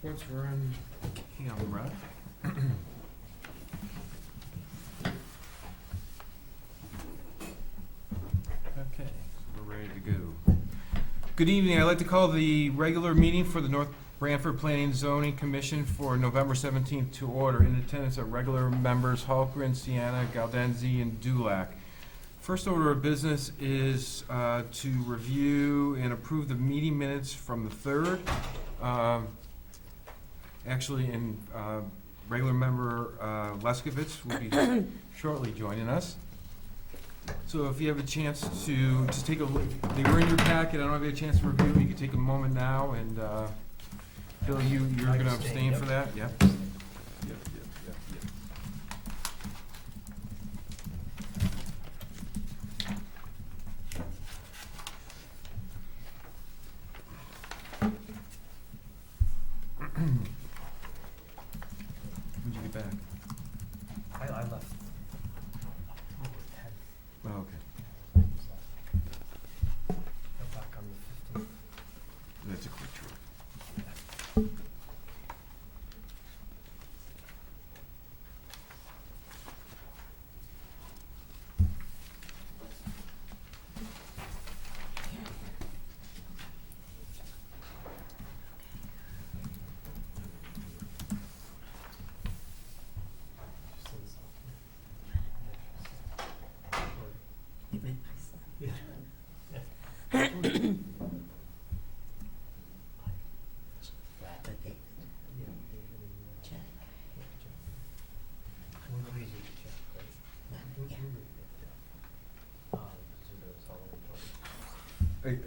Once we're on camera. Okay, so we're ready to go. Good evening. I'd like to call the regular meeting for the North Branford Planning and Zoning Commission for November 17th to order. In attendance are regular members Halkran, Sienna, Galdenzi, and Dulac. First order of business is to review and approve the meeting minutes from the 3rd. Actually, regular member Leskovitz will be shortly joining us. So if you have a chance to just take a look, they were in your packet. I don't have a chance to review them. You can take a moment now, and Bill, you're going to abstain for that? Yep. Yep. When'd you get back? I left. Oh, okay. Got back on the 15th. That's a quick trip.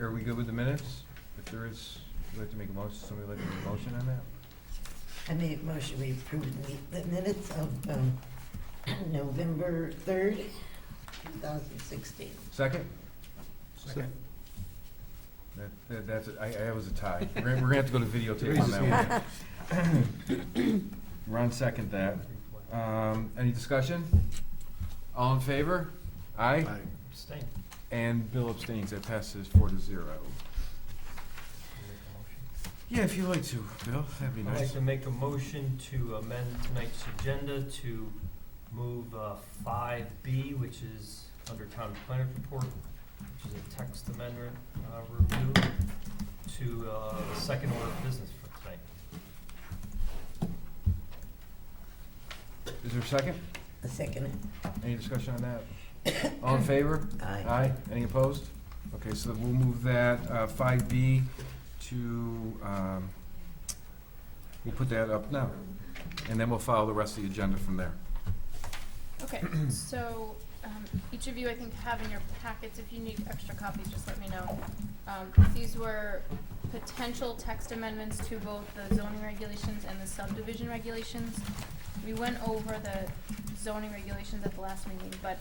Are we good with the minutes? If there is, would like to make a motion, somebody like to make a motion on that? I made a motion, we approve the minutes of November 3rd, 2016. Second? Second. That's, I was a tie. We're gonna have to go to videotape on that one. Ron second that. Any discussion? All in favor? Aye? Abstain. And Bill abstains, that passes 4-0. Yeah, if you'd like to, Bill, that'd be I'd like nice. to make a motion to amend tonight's agenda to move 5B, which is under Town Planner's Report, which is a text amendment review, to the second order of business for tonight. Is there a second? A second. Any discussion on that? All in favor? Aye. Aye. Any opposed? Okay, so we'll move that 5B to, we'll put that up now, and then we'll follow the rest of the agenda from there. Okay, so each of you, I think, have in your packets, if you need extra copies, just let me know. These were potential text amendments to both the zoning regulations and the subdivision regulations. We went over the zoning regulations at the last meeting, but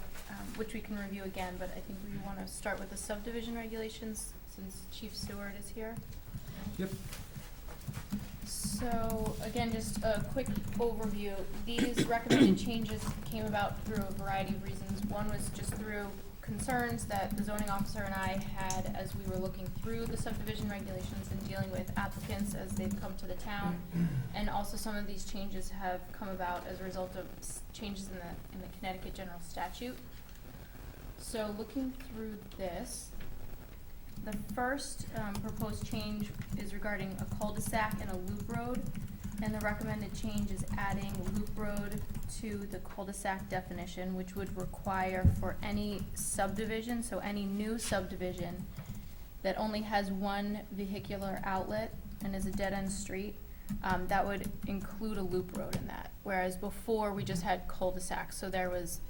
which we can review again, but I think we want to start with the subdivision regulations since Chief Stewart is here. Yep. So, again, just a quick overview. These recommended changes came about through a variety of reasons. One was just through concerns that the zoning officer and I had as we were looking through the subdivision regulations and dealing with applicants as they've come to the town. And also some of these changes have come about as a result of changes in the Connecticut general statute. So looking through this, the first proposed change is regarding a cul-de-sac and a loop road, and the recommended change is adding loop road to the cul-de-sac definition, which would require for any subdivision, so any new subdivision that only has one vehicular outlet and is a dead-end street, that would include a loop road in that, whereas before we just had cul-de-sacs, so there was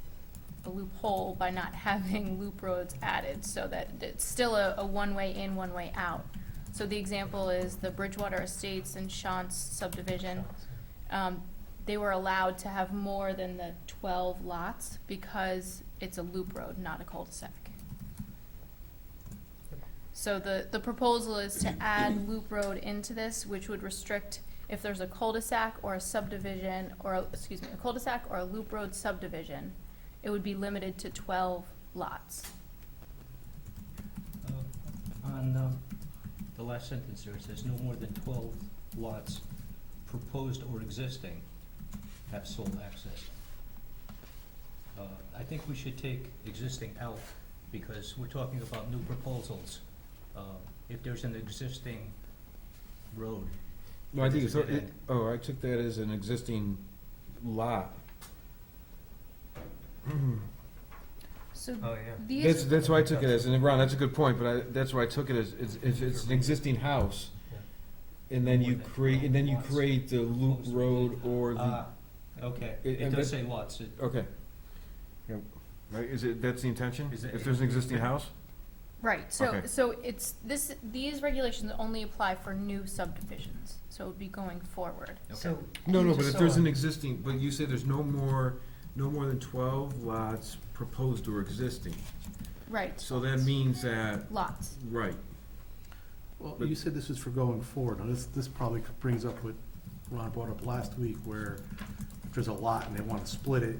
a loophole by not having loop roads added, so that it's still a one-way in, one-way out. So the example is the Bridgewater Estates and Shantz subdivision. They were allowed to have more than the 12 lots because it's a loop road, not a cul-de-sac. So the proposal is to add loop road into this, which would restrict if there's a cul-de-sac or a subdivision, or a cul-de-sac or a loop road subdivision, it would be limited to 12 lots. On the last sentence there, it says no more than 12 lots proposed or existing have sole access. I think we should take existing out, because we're talking about new proposals. If there's an existing road. No, I think there's it's, a dead end. I took that as an existing lot. So Oh, yeah. these, That's why I took it as, and Ron, that's a good point, but that's why I took it as, if it's an existing house, and then you create the loop road or the, Okay, It- it and does that- say lots. okay. Yep. Right, that's the intention? Is it- If there's an existing house? right, so, Okay. so it's, these regulations only apply for new subdivisions, so it would be going forward. So. No, but just if so there's an I'm- existing, but you say there's no more than 12 lots proposed or existing. Right, So that means that, lots. right, Well, But- you said this was for going forward. Now, this probably brings up what Ron brought up last week, where if there's a lot and they want to split it,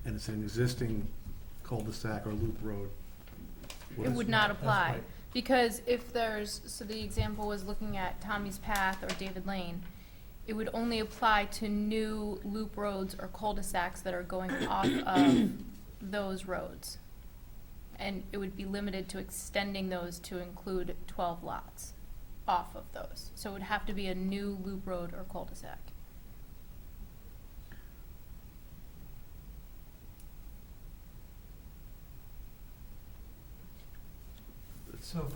and it's an existing cul-de-sac or loop road. what It is- would not That's apply, right. because if there's, so the example was looking at Tommy's Path or David Lane, it would only apply to new loop roads or cul-de-sacs that are going off of those roads. And it would be limited to extending those to include 12 lots off of those. So it would have to be a new loop road or cul-de-sac. So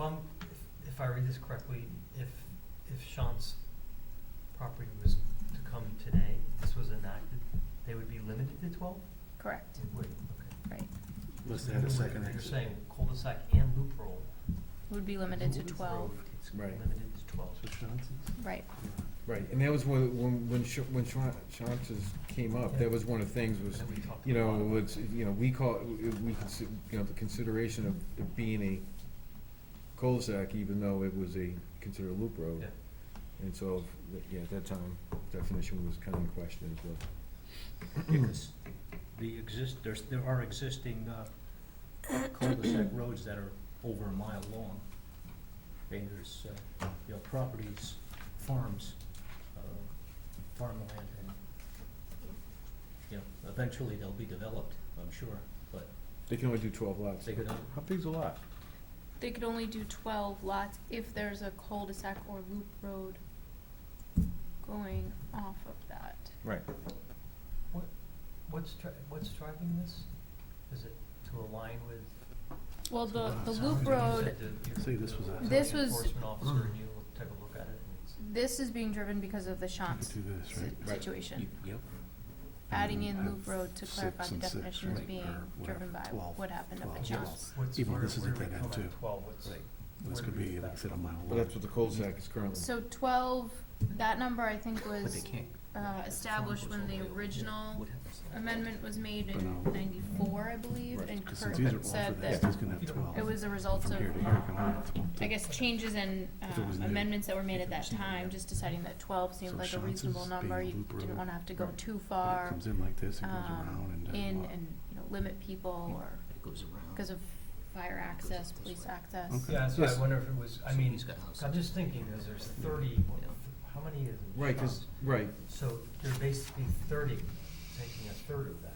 if I read this correctly, if Sean's property was to come today, this was enacted, they would be limited to 12? Correct, It would, okay. right. Unless they had a second You're exit. saying cul-de-sac and loop road. Would be limited to Loop 12, road, it's Right. limited to 12. So Johnson's? right. right. And that was when Shantz came up, that was one of the things was, And then we talked you about- know, it's, you know, we the consideration of it being a cul-de-sac, even though it was considered a loop road. Yeah. And so, yeah, at that time, definition was kind of in question as well. Because there are existing cul-de-sac roads that are over a mile long. And there's, properties, farms, farmland, and, eventually they'll be developed, I'm sure, but They can only do 12 lots. they could, How big's a lot? They could only do 12 lots if there's a cul-de-sac or loop road going off of that. Right. What's driving this? Is it to align with? Well, the Sounds loop good. road, Say this was a- This was- Enforcement officer and you take a look at it and it's. this is being driven because of the You Shantz could do this, right? Right. situation. yep. Adding in Have loop road to 6 clarify the and 6, definition is right, being or driven by 12, what happened up at 12. Shantz. Even though Where- this is a where do we dead end come at too. 12, what's? Right. This where could do we be, get like I that said, a from? mile long. Well, that's what the cul-de-sac is currently. So 12, that number I think But was they can't. established when the original amendment was made But in no. 94, I believe, Right. and Because Kurt since these are all for said this, that he's gonna have 12. it was a result From of, here to here, can only have 12. I guess, changes in If it was new. amendments that were made at that time, just deciding that 12 seemed So like a Shantz's reasonable number. being You loop didn't road. want to have to go Right. too But far it comes in like this, it goes around and does in what? and, limit people or It goes around. because of fire access, this police way. access. Okay. Yeah, so Yes. I wonder if it was, I So mean, he's got houses. I'm just thinking, is there's 30, how many is in Right, 'cause, Shantz? right, So they're basically 30, taking a third of that.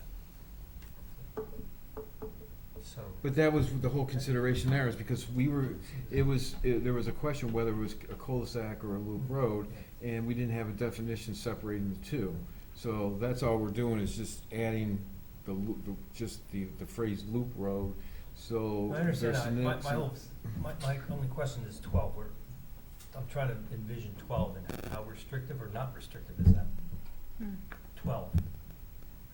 So. but that was the whole consideration there, is because there was a question whether it was a cul-de-sac or a loop road, and we didn't have a definition separating the two. So that's all we're doing, is just adding the loop, just the phrase loop road, so. I understand there's that. some- My only question is 12. I'm trying to envision 12 and how restrictive or not restrictive is that? Hmm. 12.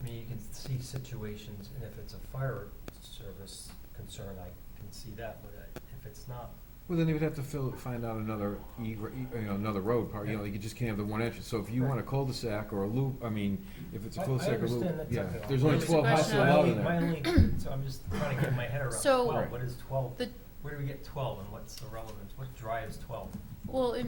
I mean, you can see situations, and if it's a fire service concern, I can see that, but if it's not, Well, then they would have to find out another, another road part, you just can't have the one entrance. So if you want a cul-de-sac or a loop, if it's a I cul-de-sac or understand loop, that yeah, technically. there's only It's a 12 houses question of- allowed in my there. only, so I'm just trying to get my head around So- 12. What is 12? The- Where do we get 12 and what's the relevance? What drives 12? Well, it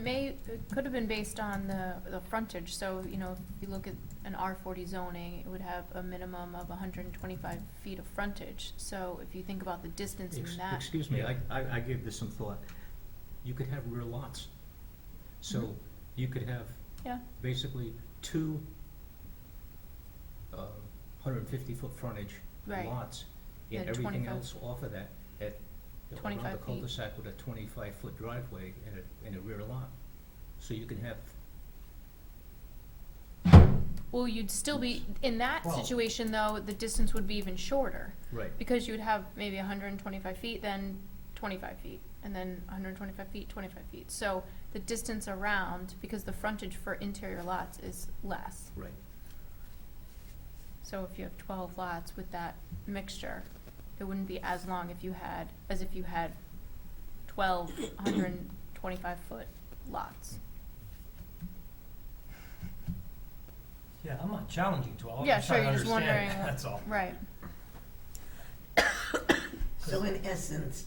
could have been based on the frontage, so, if you look at an R40 zoning, it would have a minimum of 125 feet of frontage. So if you think about the distance in that, Excuse me, Yeah. I gave this some thought. You could have rear lots. So Mhm. you could have Yeah. basically two 150-foot frontage Right. lots, and And everything 25. else off of that, at, around 25 the feet. cul-de-sac with a 25-foot driveway and a rear lot. So you can have, Well, you'd still be, in that Well- situation though, the distance would be even shorter. right, Because you would have maybe 125 feet, then 25 feet, and then 125 feet, 25 feet. So the distance around, because the frontage for interior lots is less. right. So if you have 12 lots with that mixture, it wouldn't be as long as if you had 12 125-foot lots. Yeah, I'm not challenging 12, Yeah, I'm sure, trying to you're just understand, wondering what- that's all. Right. So in essence,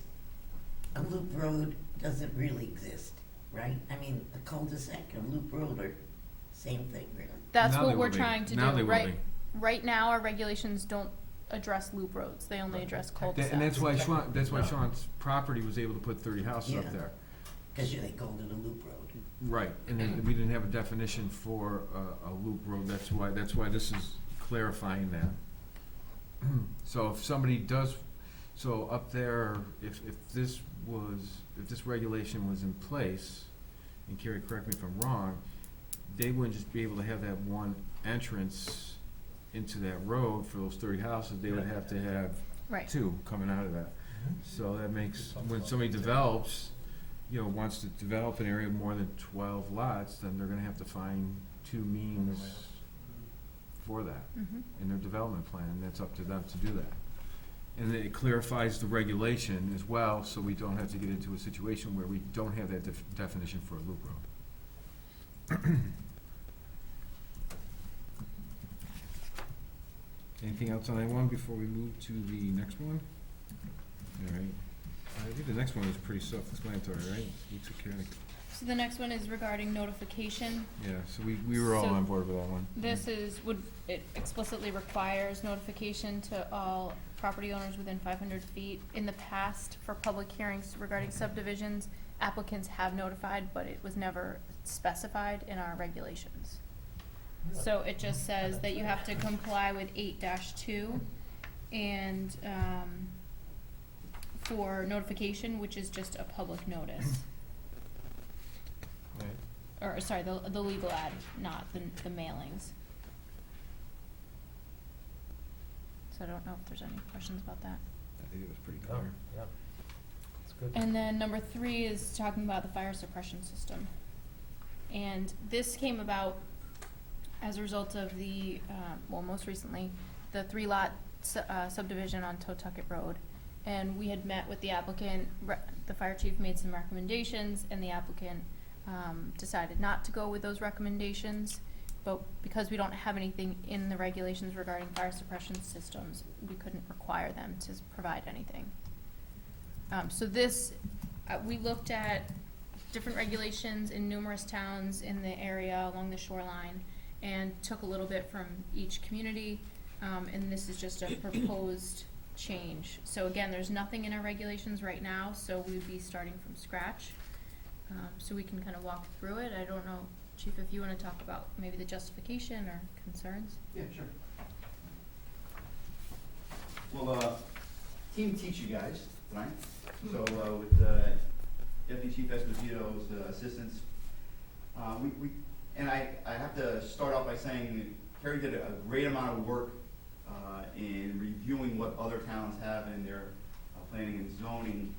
a loop road doesn't really exist, right? I mean, a cul-de-sac and a loop road are same thing, really. That's Now they what we're will be. trying to Now they do. will Right, be. right now, our regulations don't address loop roads. They only Right. address That- cul-de-sacs. And that's why No. Sean's property was able to put 30 houses up Yeah. there. Because they called it a loop road. Right, and then we didn't have a definition for a loop road, that's why this is clarifying that. So if somebody does, so up there, if this regulation was in place, and Carrie, correct me if I'm wrong, they wouldn't just be able to have that one entrance into that road for those 30 houses, they would have to have Right. two coming out of that. Mhm. So that makes, Something when like somebody that. develops, wants to develop an area of more than 12 lots, then they're gonna have to find two means for that Mhm. in their development plan, and that's up to them to do that. And it clarifies the regulation as well, so we don't have to get into a situation where we don't have that definition for a loop road. Anything else on that one before we move to the next one? All right. I think the next one is pretty self-explanatory, right? We took care of it. So the next one is regarding notification. Yeah, so we were all So on board with that one. This it explicitly requires notification to all property owners within 500 feet. In the past, for public hearings regarding subdivisions, applicants have notified, but it was never specified in our regulations. So it just says that you have to comply with 8-2 and, for notification, which is just a public notice. Right. Or, sorry, the legal ad, not the mailings. So I don't know if there's any questions about that. I think it was pretty Oh, clear. yeah, that's good. And then number 3 is talking about the fire suppression system. And this came about as a result of the, most recently, the 3-lot subdivision on Totucket Road. And we had met with the applicant, the fire chief made some recommendations, and the applicant decided not to go with those recommendations. But because we don't have anything in the regulations regarding fire suppression systems, we couldn't require them to provide anything. So this, we looked at different regulations in numerous towns in the area along the shoreline and took a little bit from each community, and this is just a proposed change. So again, there's nothing in our regulations right now, so we would be starting from scratch. So we can kind of walk through it. I don't know, Chief, if you want to talk about maybe the justification or concerns? Yeah, sure. Well, team teach you guys tonight. So with Deputy Chief Esposito's assistance, and I have to start off by saying Carrie did a great amount of work in reviewing what other towns have in their planning and zoning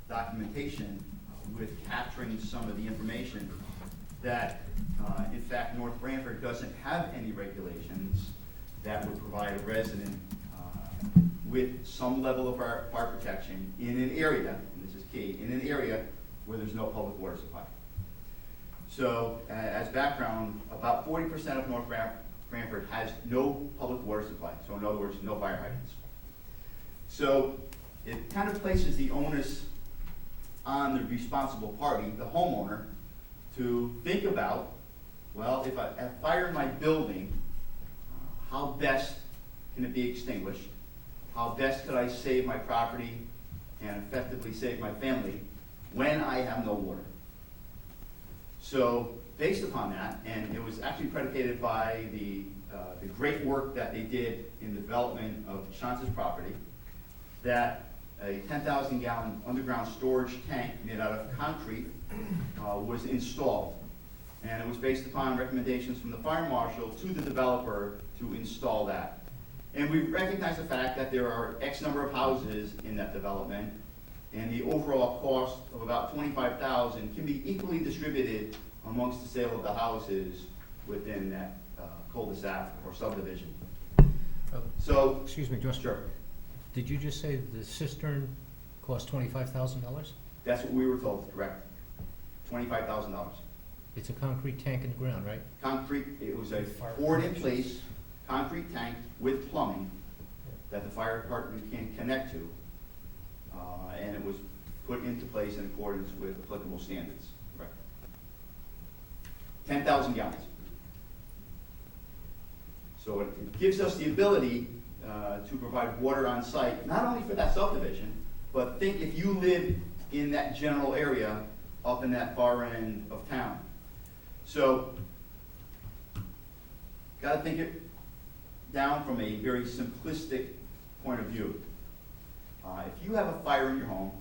documentation with capturing some of the information that, in fact, North Branford doesn't have any regulations that would provide a resident with some level of fire protection in an area, and this is key, in an area where there's no public water supply. So, as background, about 40% of North Branford has no public water supply, so in other words, no fire hydrants. So, it kind of places the onus on the responsible party, the homeowner, to think about, well, if I have fire in my building, how best can it be extinguished? How best could I save my property and effectively save my family when I have no water? So based upon that, and it was actually predicated by the great work that they did in the development of Chance's property, that a 10,000 gallon underground storage tank made out of concrete was installed. And it was based upon recommendations from the fire marshal to the developer to install that. And we recognize the fact that there are X number of houses in that development, and the overall cost of about $25,000 can be equally distributed amongst the sale of the houses within that cul-de-sac or subdivision. So, Excuse me, just, sure, did you just say the cistern cost $25,000? that's what we were told, correct? $25,000. It's a concrete tank in the ground, right? Concrete, it was a poured-in-place concrete tank with plumbing that the fire department can connect to, and it was put into place in accordance with applicable standards. Right. 10,000 gallons. So it gives us the ability to provide water on site, not only for that subdivision, but think if you live in that general area up in that far end of town. So, got to think it down from a very simplistic point of view. If you have a fire in your home,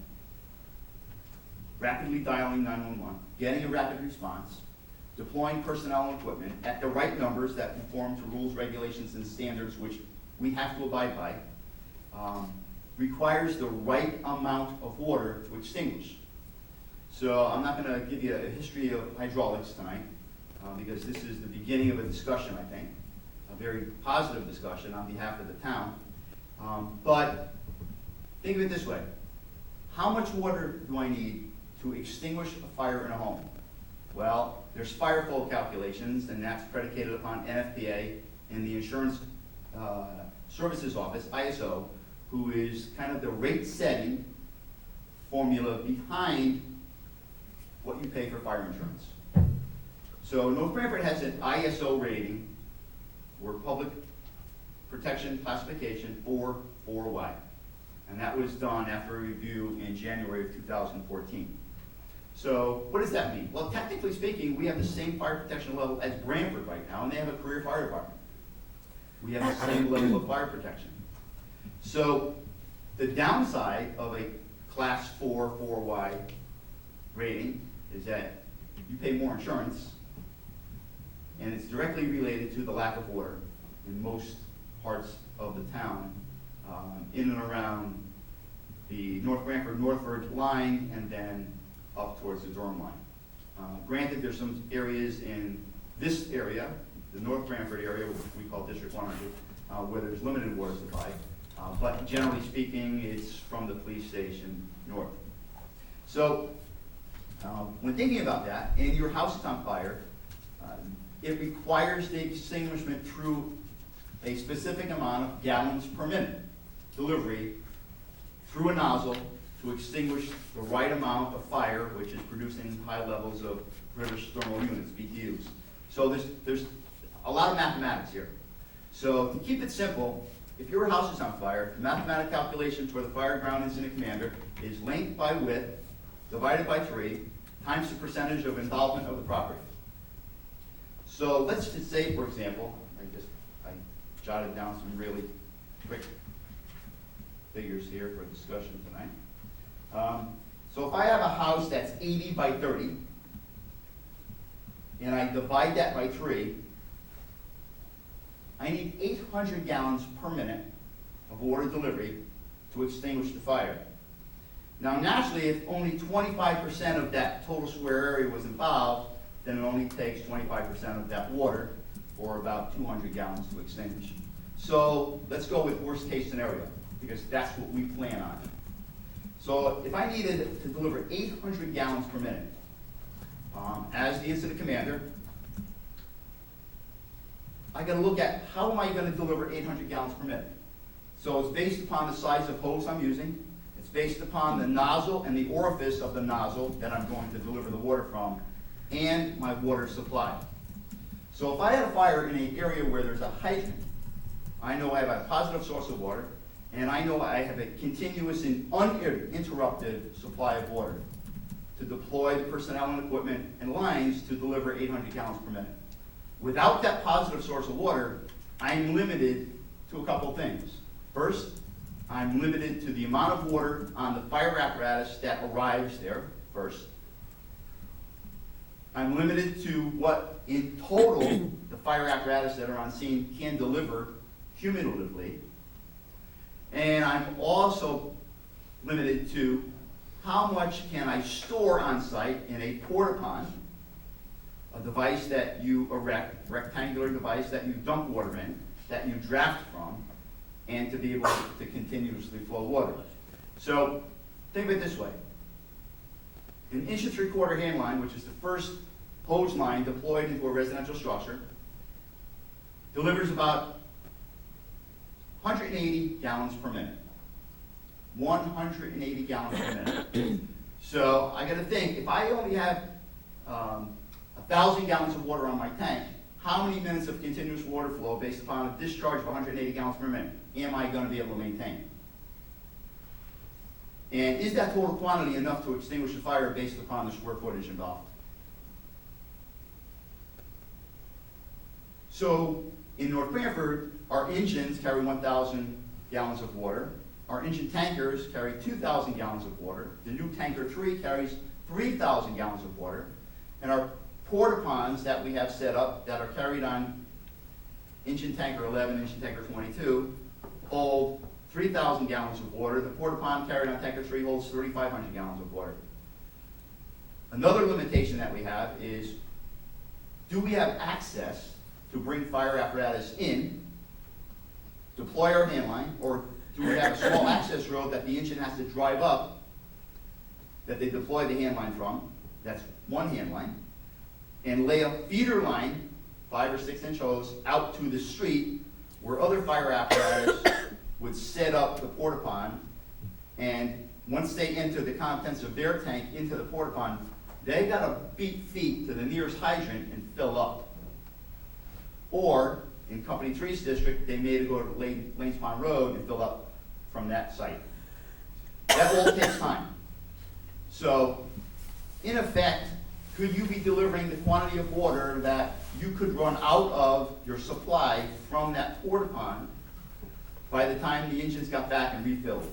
rapidly dialing 911, getting a rapid response, deploying personnel and equipment at the right numbers that conform to rules, regulations, and standards which we have to abide by, requires the right amount of water to extinguish. So I'm not going to give you a history of hydraulics tonight, because this is the beginning of a discussion, I think, a very positive discussion on behalf of the town. But think of it this way. How much water do I need to extinguish a fire in a home? Well, there's fire flow calculations, and that's predicated upon NFPA and the Insurance Services Office, ISO, who is kind of the rate-setting formula behind what you pay for fire insurance. So North Branford has an ISO rating, or Public Protection Classification 4Y. And that was done after a review in January of 2014. So what does that mean? Well, technically speaking, we have the same fire protection level as Branford right now, and they have a career fire department. We have the same level of fire protection. So the downside of a Class 4Y rating is that you pay more insurance, and it's directly related to the lack of water in most parts of the town, in and around the North Branford-Northford line, and then up towards the Durham line. Granted, there's some areas in this area, the North Branford area, which we call District 100, where there's limited water supply, but generally speaking, it's from the police station north. So, when thinking about that, and your house is on fire, it requires the extinguishment through a specific amount of gallons per minute delivery through a nozzle to extinguish the right amount of fire, which is producing high levels of British thermal units, BTUs. So there's a lot of mathematics here. So to keep it simple, if your house is on fire, the mathematical calculation for the fire ground incident commander is length by width divided by 3 times the percentage of involvement of the property. So let's just say, for example, I jotted down some really quick figures here for discussion tonight. So if I have a house that's 80 by 30, and I divide that by 3, I need 800 gallons per minute of water delivery to extinguish the fire. Now naturally, if only 25% of that total square area was involved, then it only takes 25% of that water, or about 200 gallons to extinguish. So let's go with worst case scenario, because that's what we plan on. So if I needed to deliver 800 gallons per minute, as the incident commander, I gotta look at how am I gonna deliver 800 gallons per minute. So it's based upon the size of hose I'm using, it's based upon the nozzle and the orifice of the nozzle that I'm going to deliver the water from, and my water supply. So if I had a fire in an area where there's a hydrant, I know I have a positive source of water, and I know I have a continuous and uninterrupted supply of water to deploy the personnel and equipment and lines to deliver 800 gallons per minute. Without that positive source of water, I'm limited to a couple things. First, I'm limited to the amount of water on the fire apparatus that arrives there first. I'm limited to what, in total, the fire apparatus that are on scene can deliver cumulatively. And I'm also limited to how much can I store on site in a porta-pond, a device that you erect, rectangular device that you dump water in, that you draft from, and to be able to continuously flow water. So think of it this way. An 1 3/4 hand line, which is the first hose line deployed into a residential structure, delivers about 180 gallons per minute. 180 gallons per minute. So I gotta think, if I only have 1,000 gallons of water on my tank, how many minutes of continuous water flow based upon a discharge of 180 gallons per minute am I gonna be able to maintain? And is that total quantity enough to extinguish a fire based upon the square footage involved? So in North Branford, our engines carry 1,000 gallons of water. Our engine tankers carry 2,000 gallons of water. The new tanker 3 carries 3,000 gallons of water. And our porta ponds that we have set up that are carried on engine tanker 11, engine tanker 22, hold 3,000 gallons of water. The porta pond carried on tanker 3 holds 3,500 gallons of water. Another limitation that we have is, do we have access to bring fire apparatus in, deploy our hand line, or do we have a small access road that the engine has to drive up that they deploy the hand line from? That's one hand line. And lay a feeder line, 5 or 6 inch hose, out to the street where other fire apparatus would set up the porta pond. And once they enter the contents of their tank into the porta pond, they gotta beat feet to the nearest hydrant and fill up. Or, in Company 3's district, they may go to Lanes Pond Road and fill up from that site. That all takes time. So, in effect, could you be delivering the quantity of water that you could run out of your supply from that porta pond by the time the engines got back and refilled?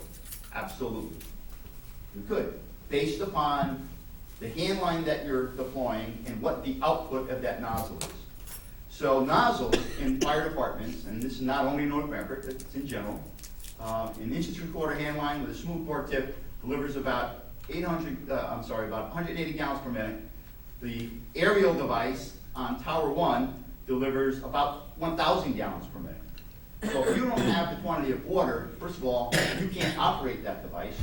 Absolutely. You could, based upon the hand line that you're deploying and what the output of that nozzle is. So nozzles in fire departments, and this is not only North Branford, it's in general, an 1 3/4 hand line with a smoothbore tip delivers about 180 gallons per minute. The aerial device on Tower 1 delivers about 1,000 gallons per minute. So if you don't have the quantity of water, first of all, you can't operate that device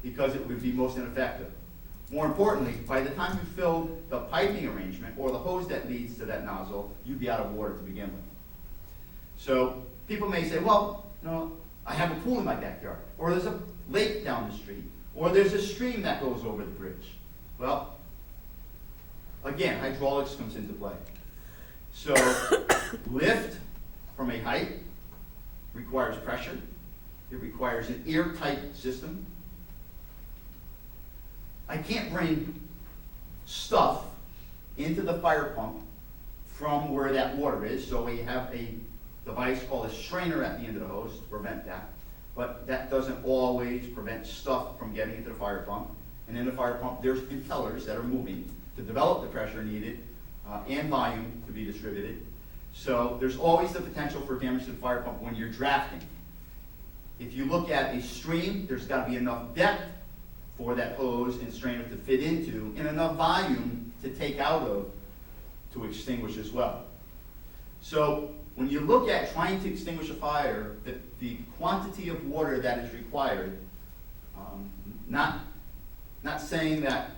because it would be most ineffective. More importantly, by the time you fill the piping arrangement or the hose that leads to that nozzle, you'd be out of water to begin with. So people may say, well, I have a pool in my backyard, or there's a lake down the street, or there's a stream that goes over the bridge. Well, again, hydraulics comes into play. So lift from a height requires pressure. It requires an airtight system. I can't bring stuff into the fire pump from where that water is, so we have a device called a strainer at the end of the hose to prevent that. But that doesn't always prevent stuff from getting into the fire pump. And in the fire pump, there's impellers that are moving to develop the pressure needed and volume to be distributed. So there's always the potential for damage to the fire pump when you're drafting. If you look at a stream, there's got to be enough depth for that hose and strainer to fit into, and enough volume to take out of to extinguish as well. So when you look at trying to extinguish a fire, the quantity of water that is required, not saying that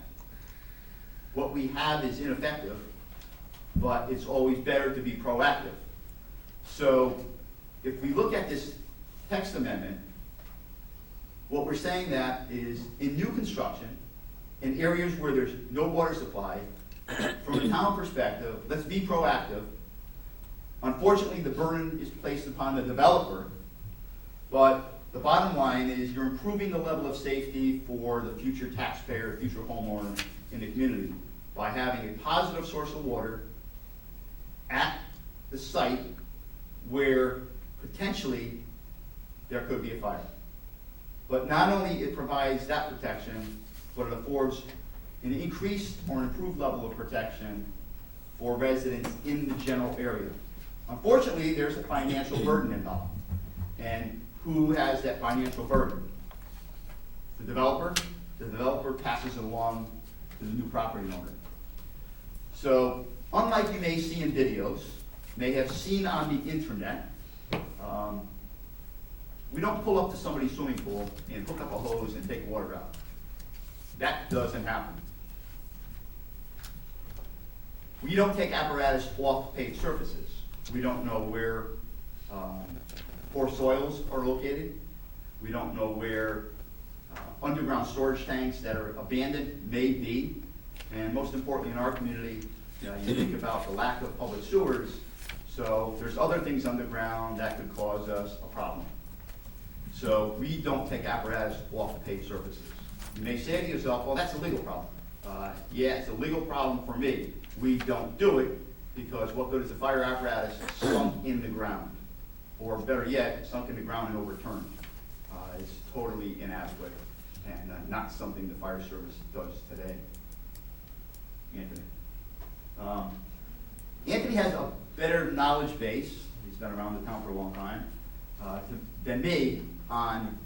what we have is ineffective, but it's always better to be proactive. So if we look at this text amendment, what we're saying that is in new construction, in areas where there's no water supply, from a town perspective, let's be proactive. Unfortunately, the burden is placed upon the developer, but the bottom line is you're improving the level of safety for the future taxpayer, future homeowner in the community by having a positive source of water at the site where potentially there could be a fire. But not only it provides that protection, but it affords an increased or improved level of protection for residents in the general area. Unfortunately, there's a financial burden involved. And who has that financial burden? The developer. The developer passes it along to the new property owner. So, unlike you may see in videos, may have seen on the internet, we don't pull up to somebody's swimming pool and hook up a hose and take water out. That doesn't happen. We don't take apparatus off paved surfaces. We don't know where poor soils are located. We don't know where underground storage tanks that are abandoned may be. And most importantly, in our community, you think about the lack of public sewers, so there's other things underground that could cause us a problem. So we don't take apparatus off paved surfaces. You may say to yourself, well, that's a legal problem. Yeah, it's a legal problem for me. We don't do it because what good is a fire apparatus sunk in the ground? Or better yet, sunk in the ground and overturned. It's totally inadequate and not something the fire service does today. Anthony. Anthony has a better knowledge base, he's been around the town for a long time, than me on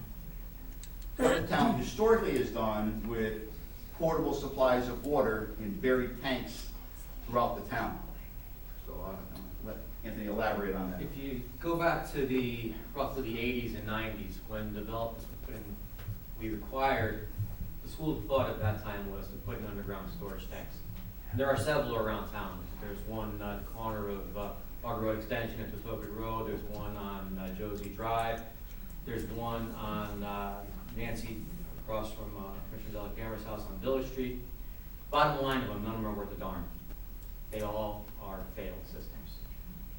what the town historically has done with portable supplies of water in buried tanks throughout the town. So let Anthony elaborate on that. If you go back to roughly the 80s and 90s, when developers put in, we required, the school of thought at that time was to put in underground storage tanks. There are several around town. There's one at the corner of Auger Road Extension at Totoka Road. There's one on Josie Drive. There's one on Nancy across from Commissioner Della Camera's house on Village Street. Bottom line of them, none of them are worth a darn. They all are failed systems.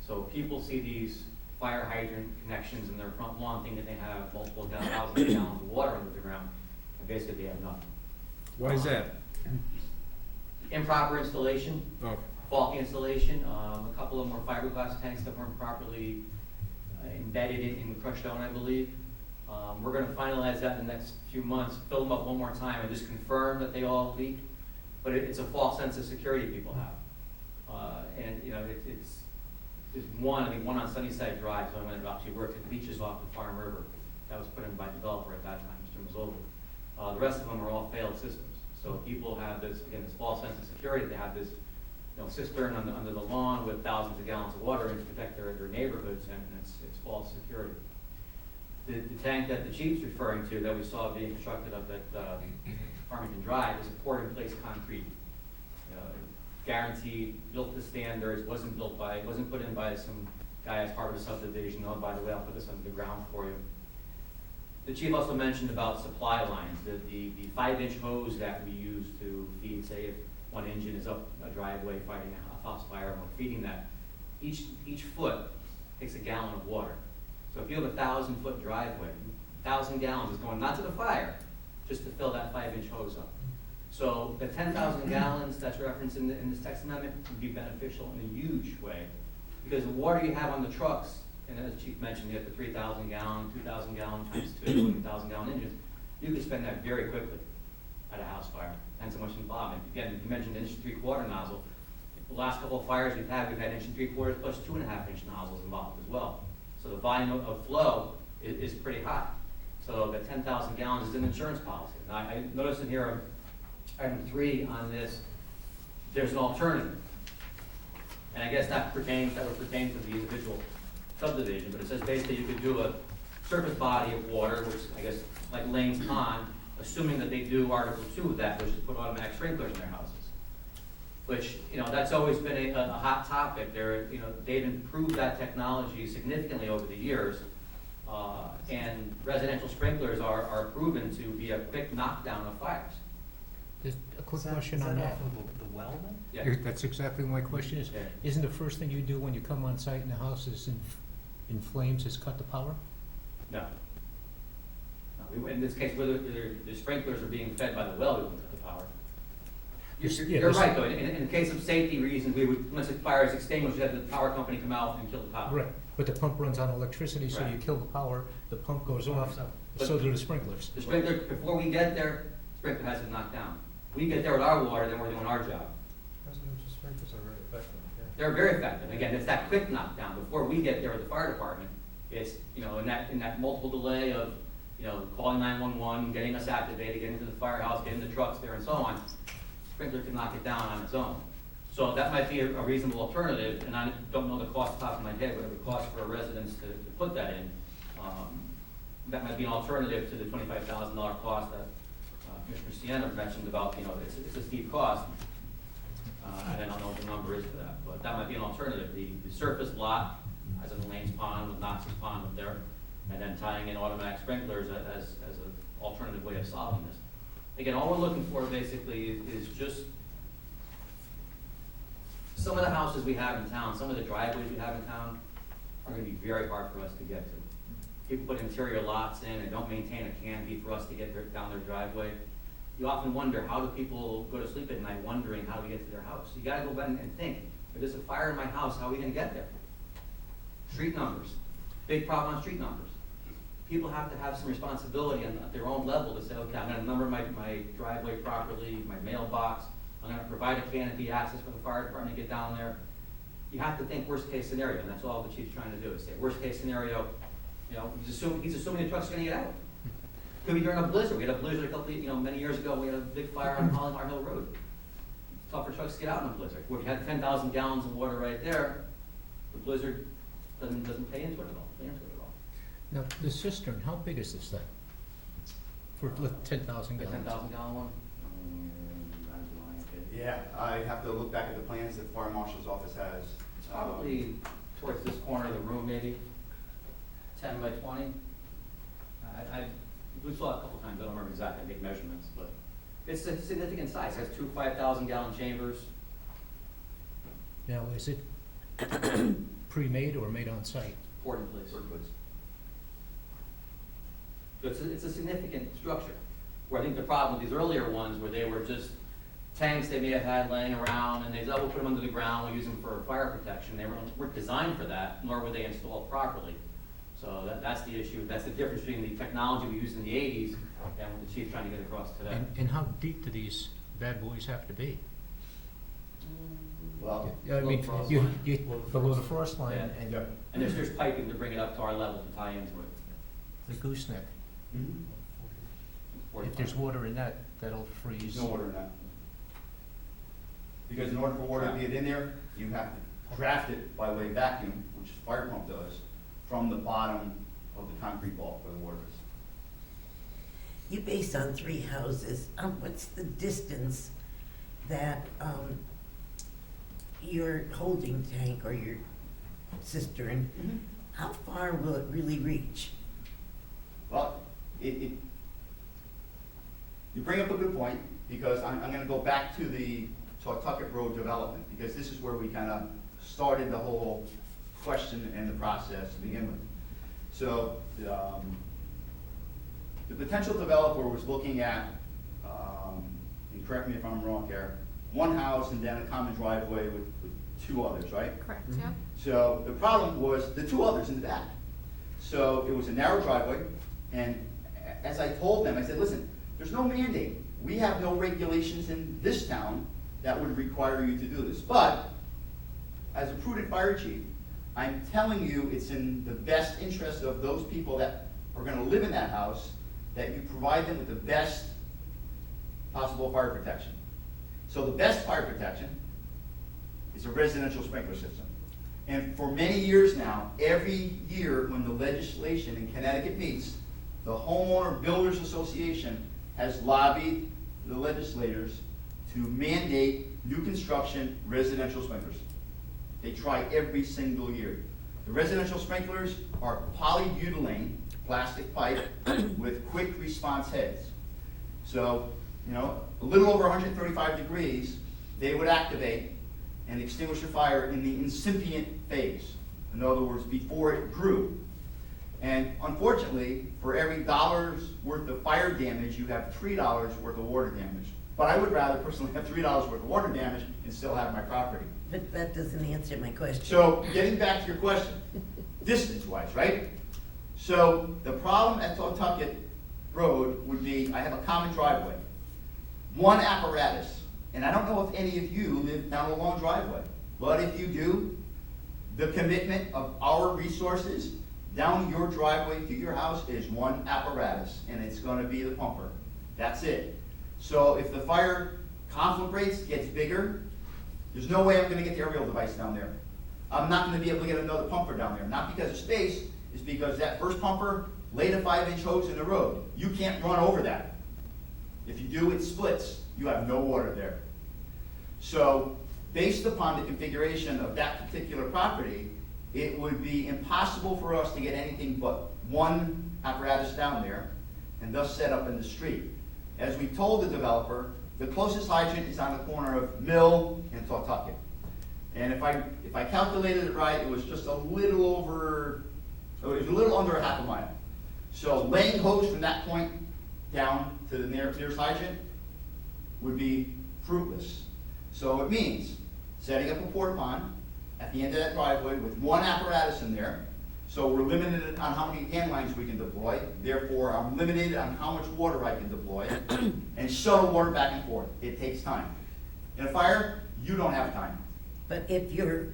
So people see these fire hydrant connections in their front lawn, think that they have multiple thousands of gallons of water under the ground, and basically they have nothing. Why is that? Improper installation, Oh, faulty installation. A couple of them were fiberglass tanks that weren't properly embedded in crushed stone, I believe. We're going to finalize that in the next few months, fill them up one more time, and just confirm that they all leak. But it's a false sense of security people have, and you know there's one. I think one on Sunnyside Drive. So I went and actually worked at beaches off the Farm River. That was put in by a developer at that time, Mr. Mazzoli. The rest of them are all failed systems. So people have this, again, this false sense of security. They have this, cistern under the lawn with thousands of gallons of water in to protect their neighborhoods, and it's false security. The tank that the chief's referring to that we saw being constructed up at Farmington Drive is a poured-in-place concrete, guaranteed, built to standards, wasn't put in by some guy as part of a subdivision. Oh, by the way, I'll put this under the ground for you. The chief also mentioned about supply lines, the 5-inch hose that we use to feed, say if one engine is up a driveway fighting a house fire, and we're feeding that, each foot takes a gallon of water. So if you have a 1,000-foot driveway, 1,000 gallons is going not to the fire, just to fill that 5-inch hose up. So the 10,000 gallons that's referenced in this text amendment would be beneficial in a huge way, because the water you have on the trucks, and as the chief mentioned, you have the 3,000 gallon, 2,000 gallon times 2, 1,000 gallon engines. You could spend that very quickly at a house fire. Depends how much involved. And again, you mentioned 1.75-inch nozzle. The last couple of fires we've had 1.75 plus 2.5-inch nozzles involved as well. So the volume of flow is pretty high. So the 10,000 gallons is an insurance policy. Now I noticed in here, item 3 on this, there's an alternative. And I guess that would pertain to the individual subdivision, but it says basically you could do a surface body of water, which I guess like Lane's Pond, assuming that they do Article 2 of that, which is put automatic sprinklers in their houses. Which, that's always been a hot topic. They've improved that technology significantly over the years, and residential sprinklers are proven to be a quick knockdown of fires. Just a quick question on that. The well then? Yeah. That's exactly what my question is. Yeah. Isn't the first thing you do when you come on site and the house is in flames is cut the power? No. In this case, whether the sprinklers are being fed by the well, we wouldn't cut the power. Yeah, You're this- right, though, in the case of safety reasons, we would, once the fire is extinguished, we have the power company come out and kill the power. Right, but the pump runs on electricity, so you Right. kill the power, the pump goes off, But- so do the sprinklers. The sprinkler, before we get there, sprinkler has to knock down. We get there with our water, then we're doing our job. Residential sprinklers are very effective, yeah. They're very effective. Again, it's that quick knockdown. Before we get there with the fire department, it's, in that multiple delay of, calling 911, getting us activated, getting to the firehouse, getting the trucks there and so on, sprinkler can knock it down on its own. So that might be a reasonable alternative, and I don't know the cost off the top of my head, what it would cost for a residence to put that in. That might be an alternative to the $25,000 cost that Commissioner Sienna mentioned about, it's a steep cost. I don't know what the number is for that, but that might be an alternative. The surface lot, as in Lane's Pond with Knox's Pond up there, and then tying in automatic sprinklers as an alternative way of solving this. Again, all we're looking for basically is just some of the houses we have in town, some of the driveways we have in town are gonna be very hard for us to get to. People put interior lots in and don't maintain a canopy for us to get down their driveway. You often wonder, how do people go to sleep at night wondering how do we get to their house? You gotta go back and think, if there's a fire in my house, how are we gonna get there? Street numbers, big problem on street numbers. People have to have some responsibility at their own level to say, okay, I'm gonna number my driveway properly, my mailbox, I'm gonna provide a canopy access for the fire department to get down there. You have to think worst case scenario, and that's all the chief's trying to do, is say, worst case scenario, he's assuming the truck's gonna get out. Could be during a blizzard. We had a blizzard a couple, many years ago, we had a big fire on Hollywood Hill Road. It's tough for trucks to get out in a blizzard. Where we had 10,000 gallons of water right there, the blizzard doesn't pay into it at all, Now, the cistern, how big is this thing? For 10,000 The gallons? 10,000 gallon one? Yeah, I have to look back at the plans that the fire marshal's office has. It's probably towards this corner of the room, maybe, 10 by 20. We saw it a couple times, I don't remember exactly big measurements, but it's a significant size. It has two 5,000 gallon chambers. Now, is it pre-made or made on site? Port in place. So it's a significant structure, where I think the problem with these earlier ones, where they were just tanks they may have had laying around, and they said, oh, we'll put them under the ground, we'll use them for fire protection. They weren't designed for that, nor were they installed properly. So that's the issue, that's the difference between the technology we used in the 80s and what the chief's trying to get across today. And how deep do these bad boys have to be? Well, I mean, frost you, line. you, Below the below the frost frost line, Yeah. and yeah. And there's piping to bring it up to our level to tie into it. the gooseneck, Mm-hmm. if there's water in that, that'll freeze. There's no water in that. Because in order for water to get in there, you have to draft it by way of vacuum, which the fire pump does, from the bottom of the concrete bulk where the water is. You based on 3 houses, what's the distance that, your holding tank or your cistern, how far will it really reach? Well, you bring up a good point, because I'm gonna go back to the Tucket Road development, because this is where we kind of started the whole question and the process to begin with. So, the potential developer was looking at, and correct me if I'm wrong here, 1 house and then a common driveway with 2 others, right? Correct, yeah. So the problem was the 2 others in the back. So it was a narrow driveway, and as I told them, I said, listen, there's no mandate. We have no regulations in this town that would require you to do this. But as a prudent fire chief, I'm telling you it's in the best interest of those people that are gonna live in that house, that you provide them with the best possible fire protection. So the best fire protection is a residential sprinkler system. And for many years now, every year when the legislation in Connecticut meets, the Homeowner Builders Association has lobbied the legislators to mandate new construction residential sprinklers. They try every single year. The residential sprinklers are polybutylene plastic pipe with quick response heads. So, a little over 135 degrees, they would activate and extinguish a fire in the incipient phase. In other words, before it grew. And unfortunately, for every dollar's worth of fire damage, you have $3 worth of water damage. But I would rather personally have $3 worth of water damage and still have my property. But that doesn't answer my question. So, getting back to your question, distance-wise, right? So, the problem at Pawtucket Road would be, I have a common driveway, one apparatus, and I don't know if any of you live down a long driveway, but if you do, the commitment of our resources down your driveway to your house is one apparatus, and it's gonna be the pumper. That's it. So if the fire conflagrates, gets bigger, there's no way I'm gonna get the aerial device down there. I'm not gonna be able to get another pumper down there, not because of space, it's because that first pumper laid a 5-inch hose in the road. You can't run over that. If you do, it splits. You have no water there. So, based upon the configuration of that particular property, it would be impossible for us to get anything but one apparatus down there, and thus set up in the street. As we told the developer, the closest hydrant is on the corner of Mill and Pawtucket. And if I calculated it right, it was just a little over, it was a little under a half a mile. So laying hose from that point down to the nearest hydrant would be fruitless. So it means setting up a porta pond at the end of that driveway with one apparatus in there. So we're limited on how many hand lines we can deploy. Therefore, I'm limited on how much water I can deploy and shuttle water back and forth. It takes time. In a fire, you don't have time. But if your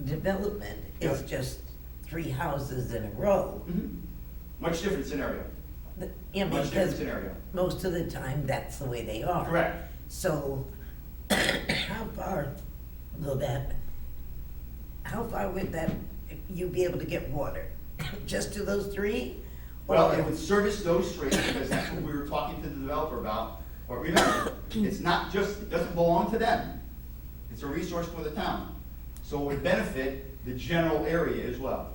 development is Yeah. just 3 houses in a row, Much different scenario. yeah, Much different because scenario. most of the time, that's the way they are. Correct. So, how far would that, you be able to get water? Just to those 3? Well, Or- it would service those 3 because that's what we were talking to the developer about. But remember, it's not just, it doesn't belong to them. It's a resource for the town. So it would benefit the general area as well.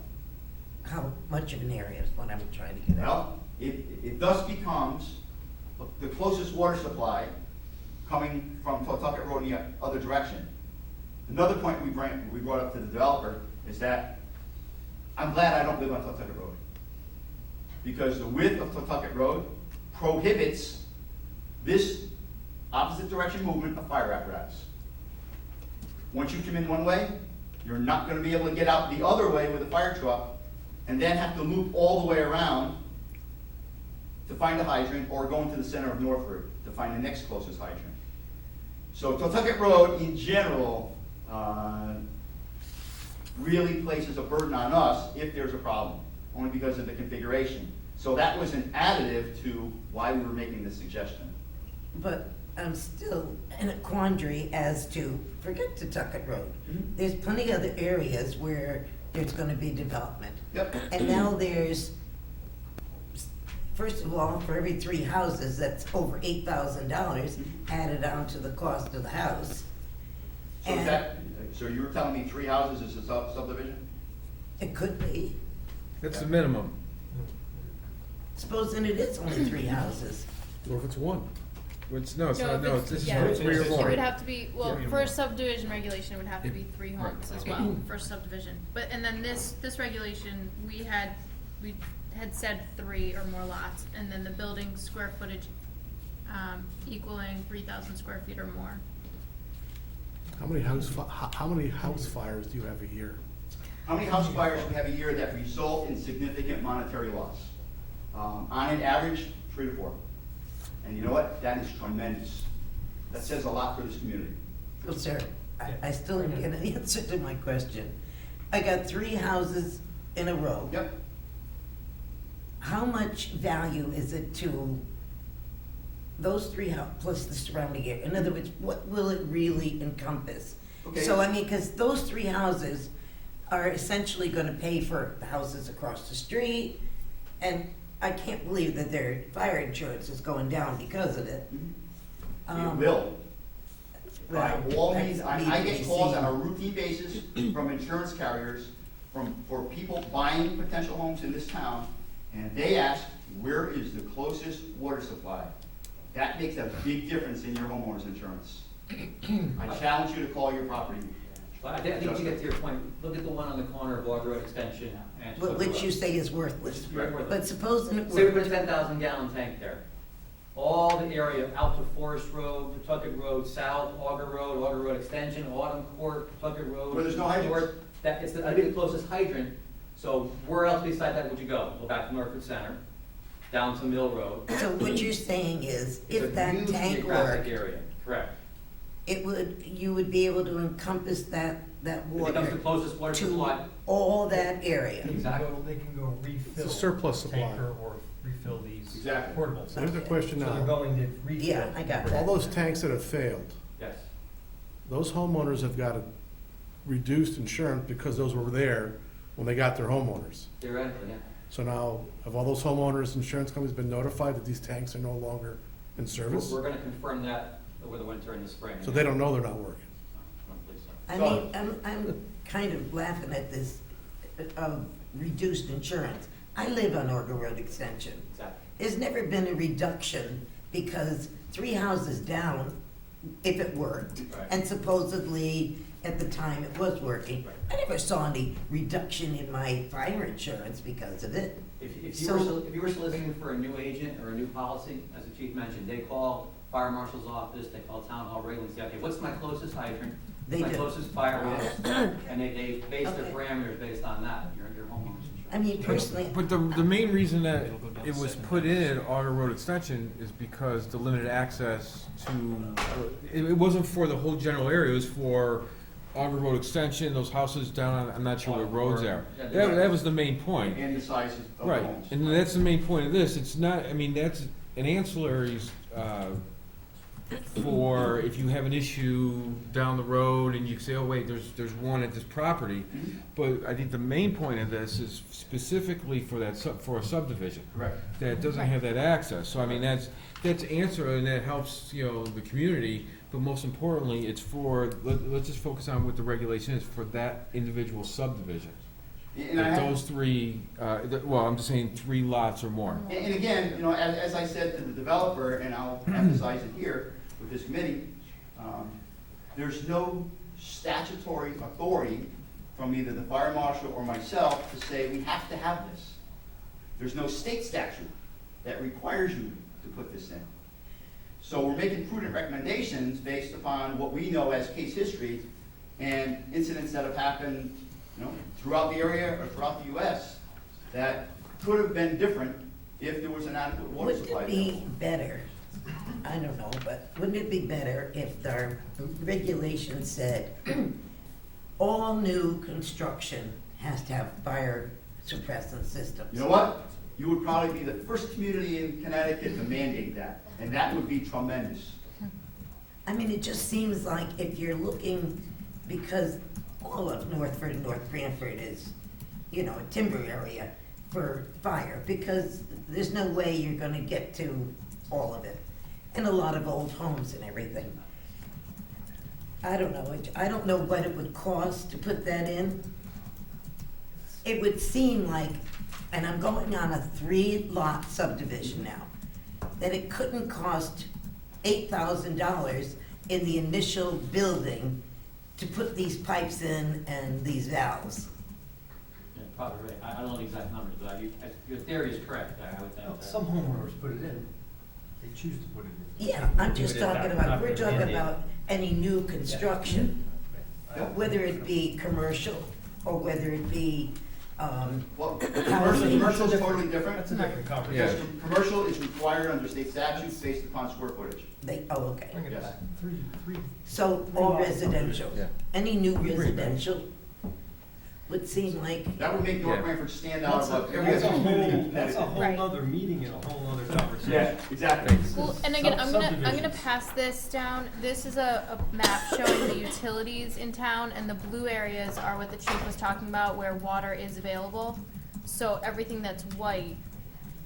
How much of an area is what I'm trying to get at? Well, it thus becomes the closest water supply coming from Pawtucket Road in the other direction. Another point we brought up to the developer is that I'm glad I don't live on Pawtucket Road. Because the width of Pawtucket Road prohibits this opposite direction movement of fire apparatus. Once you come in one way, you're not gonna be able to get out the other way with a fire truck and then have to loop all the way around to find a hydrant or go into the center of Northford to find the next closest hydrant. So Pawtucket Road in general really places a burden on us if there's a problem, only because of the configuration. So that was an additive to why we were making this suggestion. But I'm still in a quandary as to, forget Pawtucket Road. There's plenty of other areas where there's gonna be development. Yep. And now there's, first of all, for every 3 houses, that's over $8,000 added on to the cost of the house. So is And that, so you were telling me 3 houses is a subdivision? it could be, That's the minimum. supposing it is only 3 houses. Or if it's 1. It's, no, it's No, not, if no, it's- this is yeah. 3 or It It more. would have to be, well, Yeah. for a subdivision regulation, it would have to be 3 Right. homes as well, for subdivision. But, and then this regulation, we had said 3 or more lots, and then the building square footage, equaling 3,000 square feet or more. How many house fires do you have a year? How many house fires do we have a year that result in significant monetary loss? On an average, 3 to 4. And you know what? That is tremendous. That says a lot for this community. Well, sir, I still didn't get an answer to my question. I got 3 houses in a row. Yep. How much value is it to those 3 plus the surrounding area? In other words, what will it really encompass? Okay. So, I mean, because those 3 houses are essentially gonna pay for the houses across the street, and I can't believe that their fire insurance is going down because of it. It will. By all that's means, I need to get be calls on seen. a routine basis from insurance carriers, for people buying potential homes in this town, and they ask, where is the closest water supply? That makes a big difference in your homeowner's insurance. I challenge you to call your property Well, I think to get to your point, look at the one on the corner of Log Road Extension and. Which you say is worthless. Worthless. But supposing it Say we were, put a 10,000 gallon tank there. All the area out to Forest Road, Pawtucket Road South, Auger Road Extension, Autumn Court, Pawtucket Road. Where there's no hydrants. North, that'd be the closest hydrant. So where else beside that would you go? Go back to Norfolk Center, down to Mill Road. so what you're saying is, It's a if that huge tank geographic worked, area, correct. you would be able to encompass that It becomes the water closest water to supply. all that area. Exactly. They can go refill. It's a surplus supply. Tanker or refill these Exactly. portable. So here's the question So they're now, going to refill. Yeah, I got that. all those tanks that have failed, Yes. those homeowners have got a reduced insurance because those were there when they got their homeowners. Theoretically, yeah. So now, have all those homeowners' insurance companies been notified that these tanks are no longer in service? We're gonna confirm that over the winter and the spring. So they don't know they're not working. I don't believe so. I mean, I'm kind of laughing at this, reduced insurance. I live on Orga Road Extension. Exactly. There's never been a reduction because 3 houses down, if it worked, Right. and supposedly at the time it was working, Right. I never saw any reduction in my fire insurance because of it. If So- you were soliciting for a new agent or a new policy, as the chief mentioned, they call fire marshal's office, they call town hall regularly and say, okay, what's my closest hydrant? They What's my do. closest fire hose? And they base their Okay. parameters based on that, your homeowner's I insurance. mean, personally, But the main reason that it was put in Auger Road Extension is because the limited access to, it wasn't for the whole general area, it was for Auger Road Extension, those houses down on, I'm not sure what roads they are. That was the main point. And the sizes of the Right, homes. and that's the main point of this, it's not, I mean, that's an ancillaries, for if you have an issue down the road and you say, oh wait, there's one at this property. But I think the main point of this is specifically for that for a subdivision Correct. that doesn't have that access. So I mean, that's answer and that helps, the community, but most importantly, it's for, let's just focus on what the regulation is for that individual subdivision. And I Like have- those three, well, I'm just saying 3 lots or more. And again, as I said to the developer, and I'll emphasize it here with this committee, there's no statutory authority from either the fire marshal or myself to say we have to have this. There's no state statute that requires you to put this in. So we're making prudent recommendations based upon what we know as case history and incidents that have happened, throughout the area or throughout the U.S. that could have been different if there was an adequate water wouldn't supply. it be better, I don't know, but wouldn't it be better if our regulation said all new construction has to have fire suppressant systems? You know what? You would probably be the first community in Connecticut to mandate that, and that would be tremendous. I mean, it just seems like if you're looking, because all of Northford and North Branford is, a timber area for fire, because there's no way you're gonna get to all of it. And a lot of old homes and everything. I don't know what it would cost to put that in. It would seem like, and I'm going on a 3-lot subdivision now, that it couldn't cost $8,000 in the initial building to put these pipes in and these valves. Yeah, probably right. I don't know the exact numbers, but your theory is correct, I would think. Some homeowners put it in, they choose to put it in. Yeah, I'm just Leave it at talking that. about, Not we're talking mandated. about any new construction, Yeah. whether it be commercial or whether it be, Well, Housing. commercial is totally different. That's a different Because conversation. commercial is required under state statutes based upon square footage. okay. Bring it Yes. back. Three. So all residential, Yeah. any new We agree, man. residential would seem like, That would make North Yeah. Branford stand out That's a, above every that's a other community in whole, that's a Connecticut. whole Right. nother meeting and a whole nother conversation. Yeah, exactly. Well, and again, I'm gonna Subdivisions. pass this down. This is a map showing the utilities in town, and the blue areas are what the chief was talking about, where water is available. So everything that's white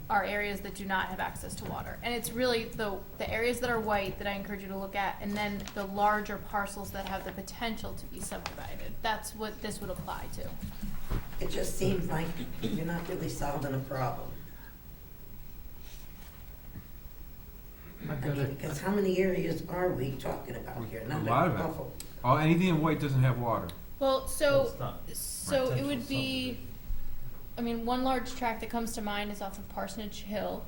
are areas that do not have access to water. And it's really the areas that are white that I encourage you to look at, and then the larger parcels that have the potential to be subdivided. That's what this would apply to. it just seems like you're not really solving a problem. I mean, because how many areas are we talking about here? Not A lot of it. awful. Anything in white doesn't have water. Well, so, It's not so it residential would be, subdivision. I mean, one large tract that comes to mind is off of Parsonage Hill,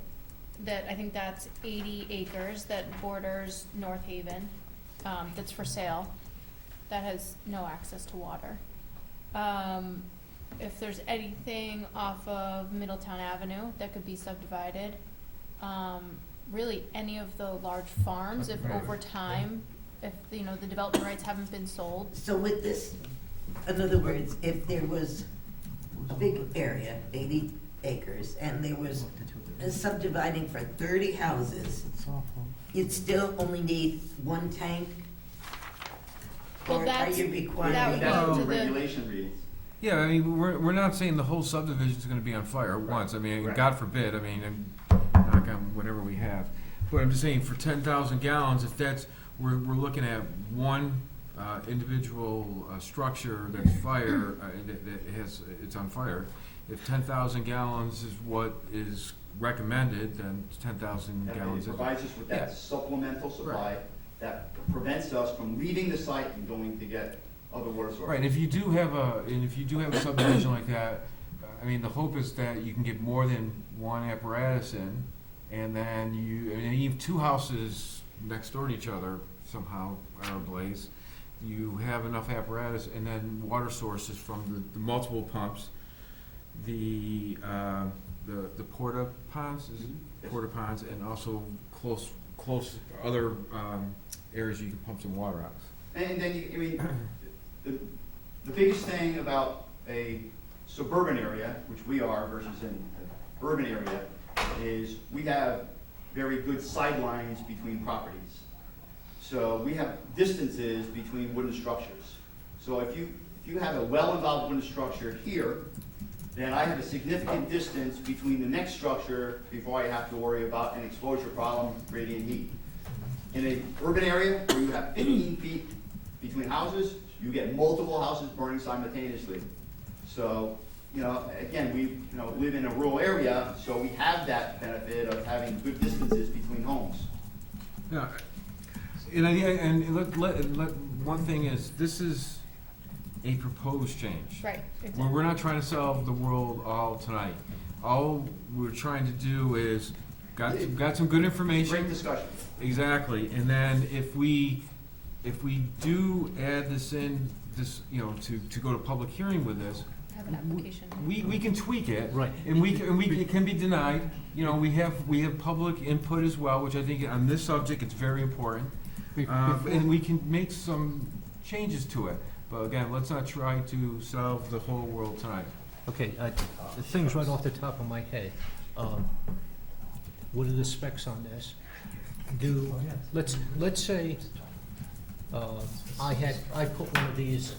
that, I think that's 80 acres, that borders North Haven, that's for sale, that has no access to water. If there's anything off of Middletown Avenue that could be subdivided, really any of the large farms, if over time, if, you know, the development rights haven't been sold. So with this, in other words, if there was a big area, 80 acres, and there was a subdividing for 30 houses, you'd still only need one tank? Well, Or are that's- you that requiring? would That's go what to the the- regulation reads. Yeah, I mean, we're not saying the whole subdivision's gonna be on fire at once, I mean, Right. God forbid, I mean, knock on whatever we have. But I'm just saying, for 10,000 gallons, if that's, we're looking at one, individual, structure that's fire, that has, it's on fire. If 10,000 gallons is what is recommended, then 10,000 That gallons it is. provides us with that Yeah. supplemental supply that prevents us from leaving the site and going to get other water sources. Right, and if you do have a subdivision like that, I mean, the hope is that you can get more than one apparatus in, and then and you have two houses next door to each other somehow are ablaze. You have enough apparatus, and then water sources from the multiple pumps, the porta ponds, is it? Yes. Porta ponds, and also close other, areas you can pump some water out. And then, I mean, the biggest thing about a suburban area, which we are versus an urban area, is we have very good sidelines between properties. So we have distances between wooden structures. So if you have a well-involved wooden structure here, then I have a significant distance between the next structure before I have to worry about an exposure problem, radiant heat. In an urban area where you have 15 feet between houses, you get multiple houses burning simultaneously. So, you know, again, we, you know, live in a rural area, so we have that benefit of having good distances between homes. Yeah, and let, one thing is, this is a proposed change. Right, exactly. We're not trying to solve the world all tonight. All we're trying to do is, got some good information. Great discussion. Exactly, and then if we do add this in, you know, to go to public hearing with this, Have an application. we can tweak it. Right. And it can be denied, you know, we have public input as well, which I think on this subject, it's very important. And we can make some changes to it, but again, let's not try to solve the whole world tonight. Okay, the things right off the top of my head. What are the specs on this? Let's say, I put one of these,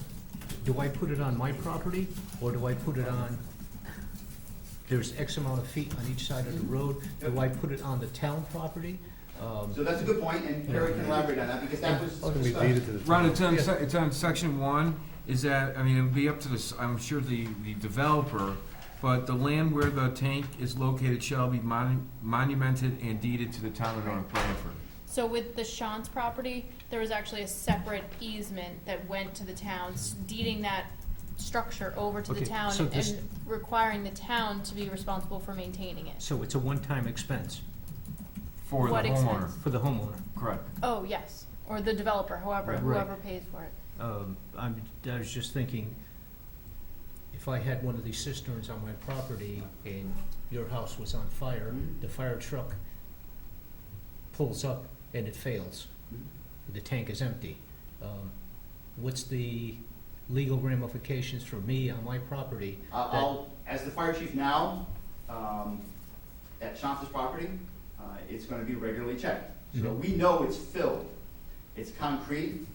do I put it on my property, or do I put it on, there's X amount of feet on each side of the road, do I put it on the town property? So that's a good point, and Carrie can elaborate on that, because that was It's gonna be discussed. deeded to the Ron, town. it's on section 1, is that, I mean, it would be up to the, I'm sure the developer, but the land where the tank is located shall be monumented and deeded to the town of North Branford. So with the Shantz property, there was actually a separate easement that went to the town, deeding that structure over to the Okay, town so this- and requiring the town to be responsible for maintaining it. So it's a one-time expense For the What homeowner, expense? for the homeowner. correct. Oh, yes, or the developer, Right. whoever pays for it. I was just thinking, if I had one of these cisterns on my property and your house was on fire, the fire truck pulls up and it fails, the tank is empty. What's the legal ramifications for me on my property? I'll, as the fire chief now, at Shanta's property, it's gonna be regularly checked. So Mhm. we know it's filled. It's concrete,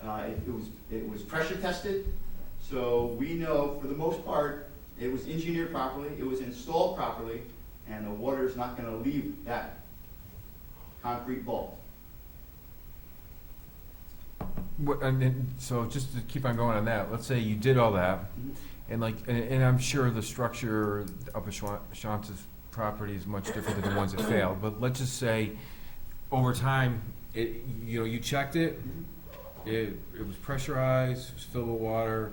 it was pressure tested, so we know for the most part, it was engineered properly, it was installed properly, and the water is not gonna leave that concrete vault. And then, so just to keep on going on that, let's say you did all that, and I'm sure the structure of Shanta's property is much different than the ones that failed, but let's just say, over time, you checked it, it was pressurized, it was filled with water,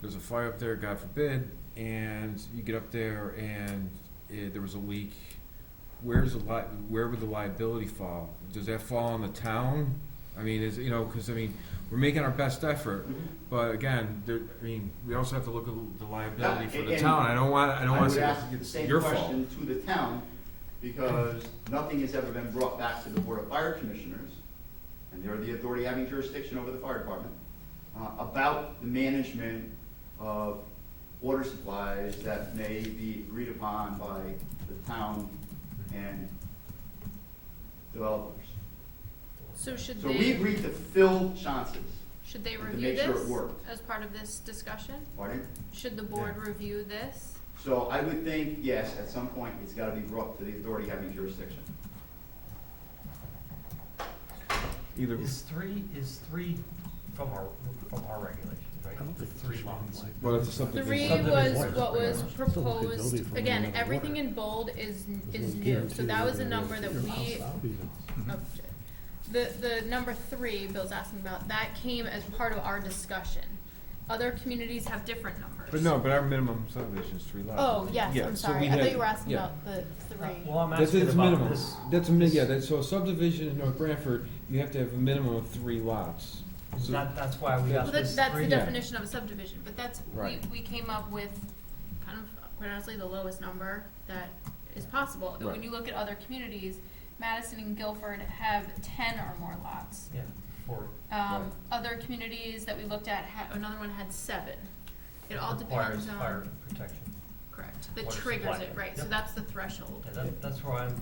there's a fire up there, God forbid, and you get up there and there was a leak. Where would the liability fall? Does that fall on the town? I mean, because we're making our best effort, but again, we also have to look at the liability for the And town. I don't want I to would say ask the it's same your fault. question to the town, because nothing has ever been brought back to the Board of Fire Commissioners, and they're the authority having jurisdiction over the fire department, about the management of water supplies that may be agreed upon by the town and developers. So should So we they, agreed to fill chances, should they to review make sure this it worked. as part of this discussion? Pardon? Should the board review this? So I would think, yes, at some point, it's gotta be brought to the authority having jurisdiction. Either, Is three from our regulations, right? I don't think Three lots. well, it's a subdivision. Three Subdivision. was what was Still look at building proposed, from again, another everything water. in bold is Doesn't new, guarantee so that was a you're gonna number that get your we, house out even. oh, shit. The number 3 Bill's asking about, that came as part of our discussion. Other communities have different numbers. But our minimum subdivision is 3 lots. Oh, yes, Yeah, I'm so sorry, we I thought had- you were asking yeah. about the 3. Well, I'm That's asking its about minimum. this. So a subdivision in North Branford, you have to have a minimum of 3 lots. So- That's why we Well, got Well, this that's the three. Yeah. definition of a subdivision, but that's, Right. we came up with kind of, quite honestly, the lowest number that is possible. And when Right. you look at other communities, Madison and Guilford have 10 or more lots. Yeah, for Right. Other communities that we looked at, another one had 7. It all requires depends fire on, protection. correct, that water triggers supply. it, right, so Yep. that's the threshold. Yeah, that's where I'm,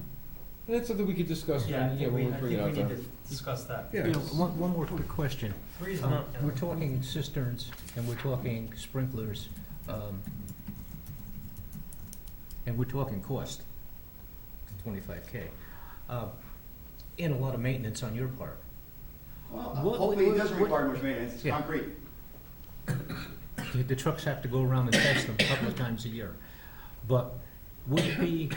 And that's something we could discuss, yeah, I when, think we we'll bring it out need there. to discuss that. Yeah. You know, one more quick question. Three's not. We're talking cisterns, and we're talking sprinklers, and we're talking cost, 25K, and a lot of maintenance on your part. Well, What- hopefully it what- doesn't what- require much maintenance, it's Yeah. concrete. The trucks have to go around and test them a couple of times a year. But would it be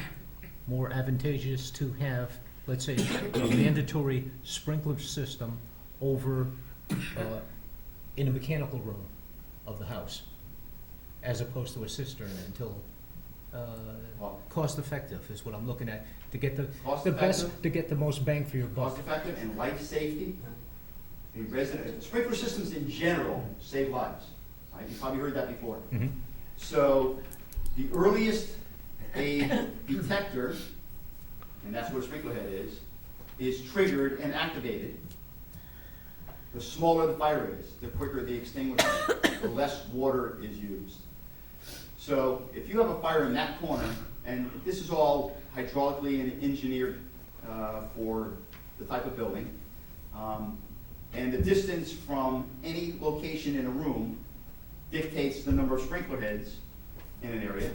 more advantageous to have, let's say, a mandatory sprinkler system over, in a mechanical room of the house, as opposed to a cistern until, Well, cost effective is what I'm looking at, to get Cost the best, effective? to get the most bang for your buck. Cost effective and life safety. The sprinkler systems in general save lives. Right? You've probably heard that before. Mhm. So the earliest a detector, and that's what a sprinkler head is triggered and activated, the smaller the fire is, the quicker the extinguishment, the less water is used. So if you have a fire in that corner, and this is all hydraulically and engineered for the type of building, and the distance from any location in a room dictates the number of sprinkler heads in an area.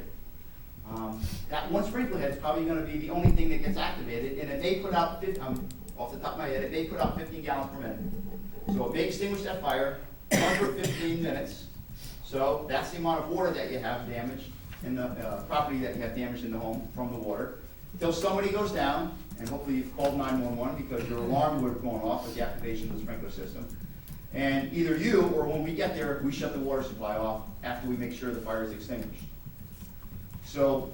That one sprinkler head is probably gonna be the only thing that gets activated, and it may put out, off the top of my head, it may put out 15 gallons per minute. So it may extinguish that fire under 15 minutes. So that's the amount of water that you have damaged in the property that you have damaged in the home from the water. Until somebody goes down, and hopefully you've called 911 because your alarm would have gone off with the activation of the sprinkler system. And either you, or when we get there, we shut the water supply off after we make sure the fire is extinguished. So,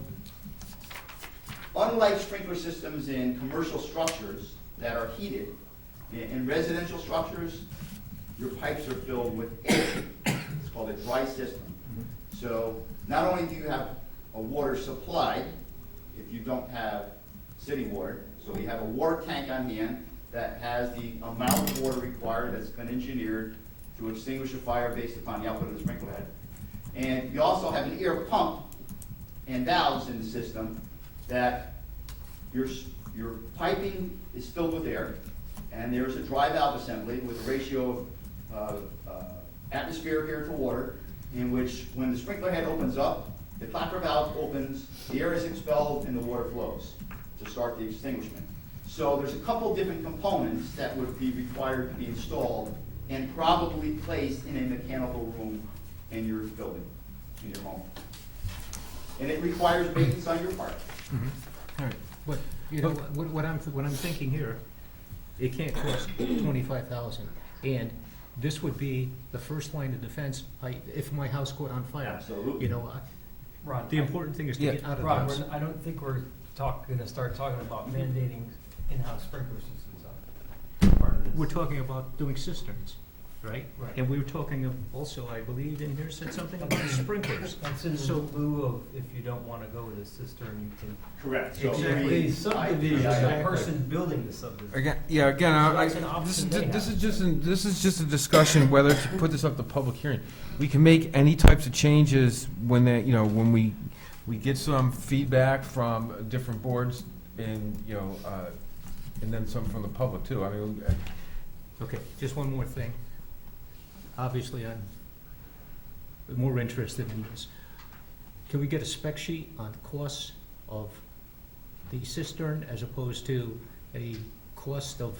unlike sprinkler systems in commercial structures that are heated, in residential structures, your pipes are filled with air. It's called a dry system. So, not only do you have a water supply, if you don't have city water, so you have a water tank on hand that has the amount of water required that's been engineered to extinguish a fire based upon the output of the sprinkler head. And you also have an air pump and valves in the system that your piping is filled with air, and there's a dry valve assembly with a ratio of atmospheric air to water, in which when the sprinkler head opens up, the clapper valve opens, the air is expelled, and the water flows to start the extinguishment. So there's a couple different components that would be required to be installed and probably placed in a mechanical room in your building, in your home. And it requires maintenance on your part. All right, but, you know, what I'm thinking here, it can't cost 25,000, and this would be the first line of defense, if my house caught on fire. Absolutely. You know, Ron, the important thing is to Yeah. get out of the Ron, house. I don't think we're gonna start talking about mandating in-house sprinkler systems on part of this. We're talking about doing cisterns, right? Right. And we were talking of, also, I believe in here said something about sprinklers. That's in So- lieu of, if you don't wanna go with a cistern, you can. Correct. So Exactly. we- The subdivision, the Exactly. person building the subdivision. Again, yeah, again, So that's an option they this have. is just a discussion whether to put this up to public hearing. We can make any types of changes when they, when we get some feedback from different boards and, and then some from the public too. I mean, Okay, just one more thing. Obviously, I'm more interested in this. Can we get a spec sheet on the costs of the cistern as opposed to a cost of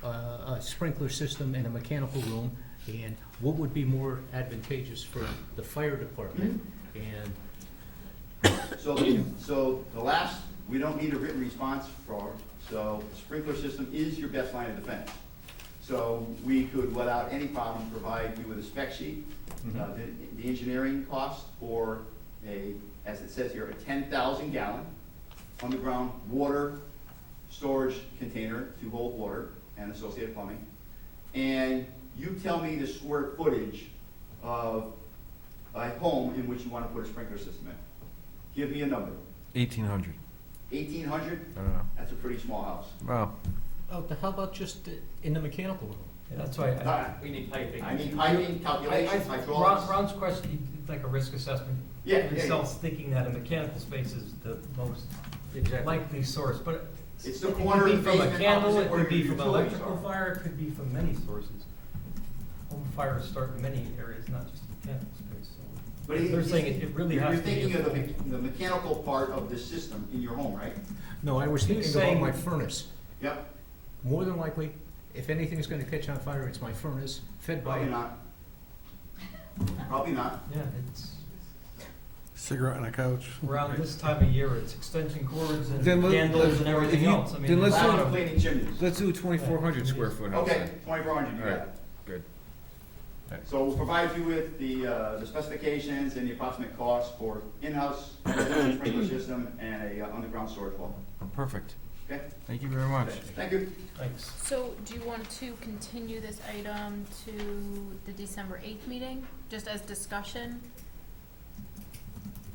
a sprinkler system in a mechanical room? And what would be more advantageous for the fire department? And So the last, we don't need a written response for, so the sprinkler system is your best line of defense. So we could, without any problem, provide you with a spec sheet, the engineering cost for as it says here, a 10,000 gallon underground water storage container to hold water and associated plumbing. And you tell me the square footage of a home in which you want to put a sprinkler system in. Give me a number. 1,800. 1,800? I don't know. That's a pretty small house. Well, how about just in the mechanical room? Yeah, that's why We need piping. I need piping, calculations, hydraulics. Ron's question, like a risk assessment. Yeah, Himself thinking that a mechanical space is the most Exactly. likely source, but It's the it corner could of be the from a basement candle, opposite it where could be your from utilities electrical are. fire, it could be from many sources. Home fires start in many areas, not just a mechanical space, so. But They're saying it really you're has to be. thinking of the mechanical part of the system in your home, right? No, I was He thinking was about saying- my furnace. Yep, More than likely, if anything's gonna catch on fire, it's my furnace, fed by. probably not. Probably not. Yeah, it's Cigarette on a couch. around this time of year, it's extension cords and Then let- candles and if everything you- else. I mean, then let's there's a lot do- of- Cleaning chimneys. let's do a 2,400 square foot house. Okay, 2,400, you got Alright, it. good. Alright. So we'll provide you with the specifications and the approximate cost for in-house sprinkler system and a underground storage wall. Perfect. Okay? Thank you very much. Thank you. Thanks. So do you want to continue this item to the December 8th meeting, just as discussion?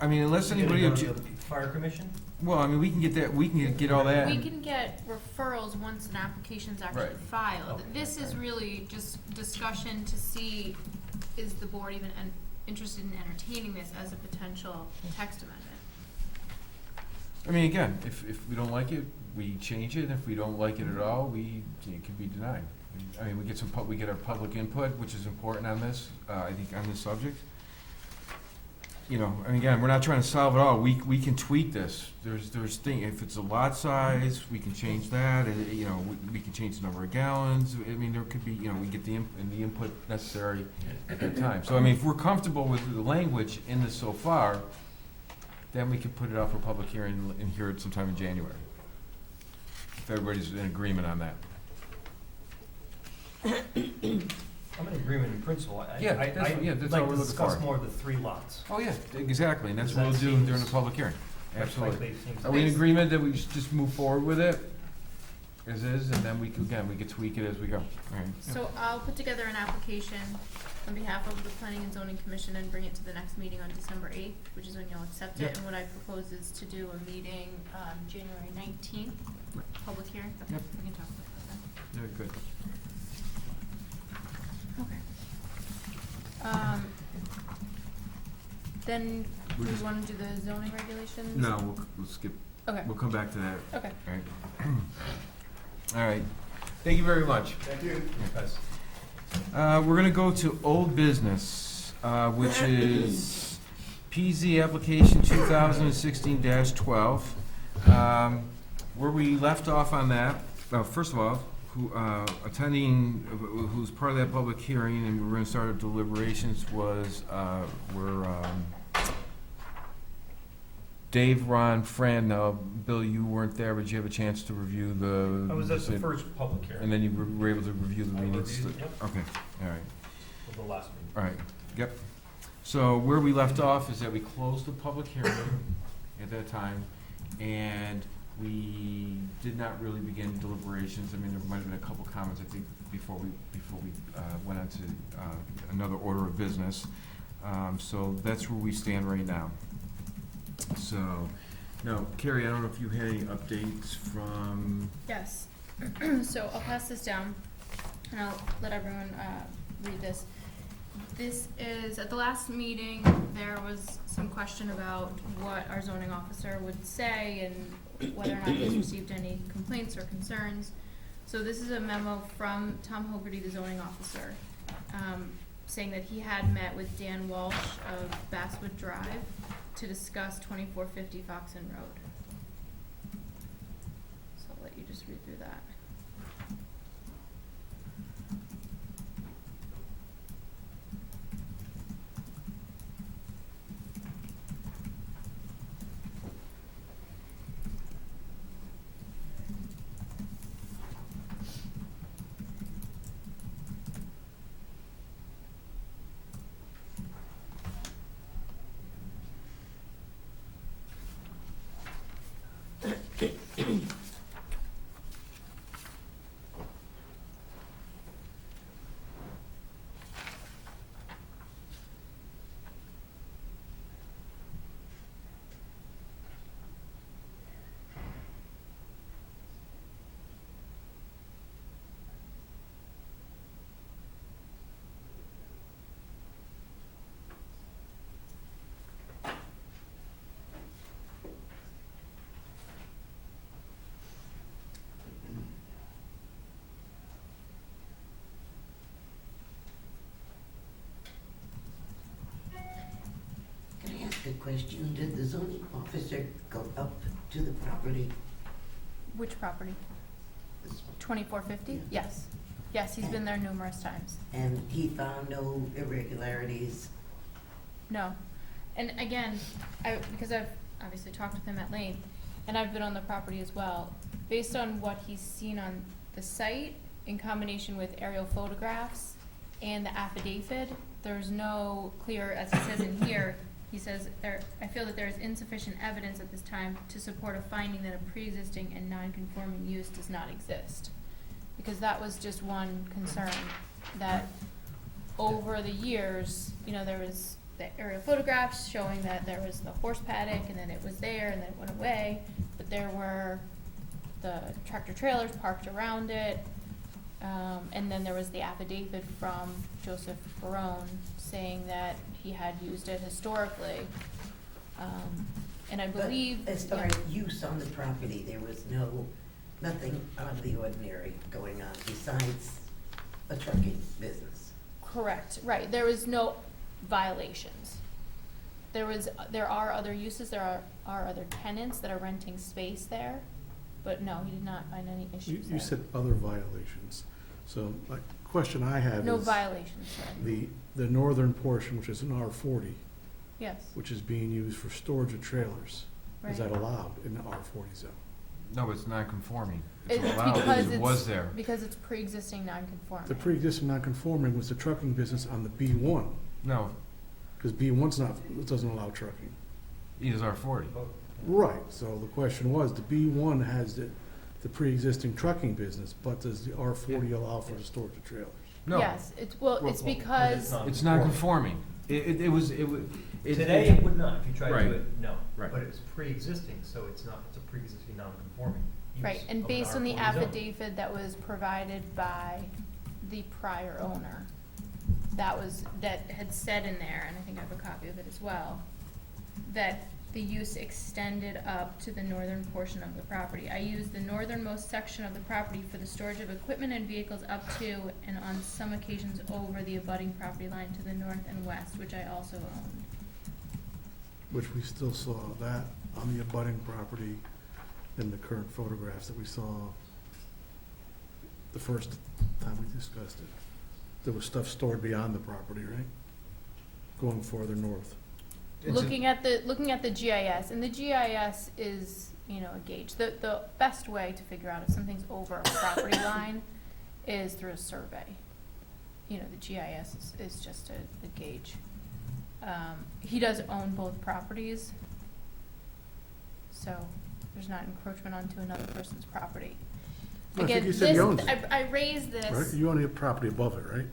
I mean, unless anybody, You gonna go to the Fire commission? well, I mean, we can get that, we can get all that. We can get referrals once an application's actually Right. filed. Okay. This is really just discussion to see, is the board even interested in entertaining this as a potential text amendment? I mean, again, if we don't like it, we change it. If we don't like it at all, it can be denied. I mean, we get our public input, which is important on this, I think, on this subject. And again, we're not trying to solve it all. We can tweak this. There's if it's a lot size, we can change that. We can change the number of gallons. I mean, there could be, we get the input necessary at that time. So, I mean, if we're comfortable with the language in this so far, then we can put it out for public hearing and hear it sometime in January. If everybody's in agreement on that. I'm in agreement in principle. Yeah, that's all I'd we're like to looking discuss for. more of the 3 lots. Oh, yeah, exactly, and that's Because what we'll that do during the seems- public hearing. Absolutely. Frankly, it seems Are we in like- agreement that we just move forward with it as is, and then we can tweak it as we go? All right. So I'll put together an application on behalf of the Planning and Zoning Commission and bring it to the next meeting on December 8th, which is when you'll accept Yep. it. And what I propose is to do a meeting, January 19th, public hearing. Okay, Yep. we can talk about that Very good. then. Okay. Then, do We're we just- wanna do the zoning regulations? No, we'll skip, Okay, we'll come back to that, okay. all right? All right, thank you very much. Thank you. Guys. We're gonna go to old business, which is PZ application 2016-12. Where we left off on that, first of all, who's part of that public hearing, and we're gonna start our deliberations, was, Dave, Ron, Fran, Bill, you weren't there, but did you have a chance to review the? I was at the first public hearing. And then you were able to review the I minutes? reviewed, yep. Okay, all right, For the last meeting. all right, yep. So where we left off is that we closed the public hearing at that time, and we did not really begin deliberations. I mean, there might have been a couple comments, I think, before we went on to another order of business. So that's where we stand right now. So, now, Carrie, I don't know if you had any updates from, Yes. So I'll pass this down, and I'll let everyone read this. This is, at the last meeting, there was some question about what our zoning officer would say and whether or not he's received any complaints or concerns. So this is a memo from Tom Hogarty, the zoning officer, saying that he had met with Dan Walsh of Basswood Drive to discuss 2450 Foxen Road. So I'll let you just read through that. Can I ask a question? Did the zoning officer go up to the property? Which property? This one? 2450? Yeah. Yes. Yes, he's been there numerous times. And he found no irregularities? No. And again, because I've obviously talked with him at length, and I've been on the property as well, based on what he's seen on the site, in combination with aerial photographs and the affidavit, there's no clear, as he says in here, he says, I feel that there is insufficient evidence at this time to support a finding that a pre-existing and non-conforming use does not exist. Because that was just one concern, that over the years, there was the aerial photographs showing that there was the horse paddock, and then it was there, and then it went away, but there were the tractor trailers parked around it, and then there was the affidavit from Joseph Barone saying that he had used it historically. And I But believe. as far as use on the property, there was nothing out of the ordinary going on besides a trucking business? Correct, right, there was no violations. There are other uses, there are other tenants that are renting space there, but no, he did not find any issues there. You said other violations. So, like, question I have is. No violations, right? The northern portion, which is an R40, Yes, which is being used for storage of trailers, is that right. allowed in the R40 zone? no, it's non-conforming. It's It's allowed, because because it was there. Because it's pre-existing non-conforming. The pre-existing non-conforming was the trucking business on the B1, No, because B1's not, it doesn't allow trucking. it is R40. Right, so the question was, the B1 has the pre-existing trucking business, but does the R40 allow for the storage of trailers? No, Yes, it's Well, because, it's non-conforming. It was. Today, it would not, if you tried to Right. do it, no. Right. But it's pre-existing, so it's a pre-existing non-conforming use right, and of an based on the R40 zone. affidavit that was provided by the prior owner, that had said in there, and I think I have a copy of it as well, that the use extended up to the northern portion of the property. I used the northernmost section of the property for the storage of equipment and vehicles up to, and on some occasions over, the abutting property line to the north and west, which I also owned. Which we still saw that on the abutting property in the current photographs that we saw the first time we discussed it. There was stuff stored beyond the property, right? Going farther north. looking at the GIS, and the GIS is, you know, a gauge. The best way to figure out if something's over a property line is through a survey. You know, the GIS is just a gauge. He does own both properties, so there's not encroachment onto another person's property. I think Again, you said he owns this, it, I raised this. right? You own the property above it, right?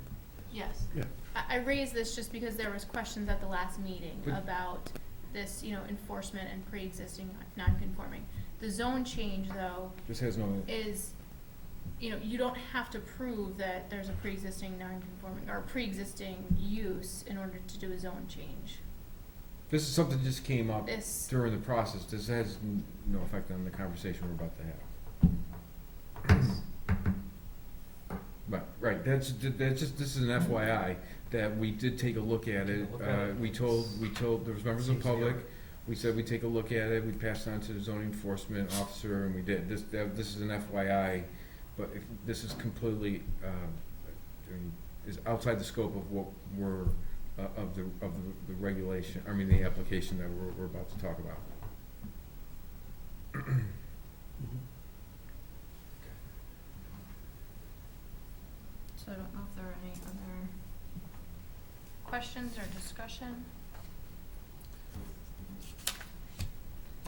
Yes. Yeah. I raised this just because there was questions at the last meeting But- about this, you know, enforcement and pre-existing non-conforming. The zone change, though, Just has no, is, you know, you don't have to prove that there's a pre-existing non-conforming or pre-existing use in order to do a zone change. this is something that just came up This, during the process. This has no effect on the conversation we're about to have. But, right, that's just, this is an FYI, that we did take a look at it. Look at it. We told, there was members of the public, we said we'd take a look at it, we passed it on to the zoning enforcement officer, and we did. This is an FYI, but if, this is completely, is outside the scope of what we're, of the regulation, I mean, the application that we're about to talk about. so I don't know if there are any other questions or discussion.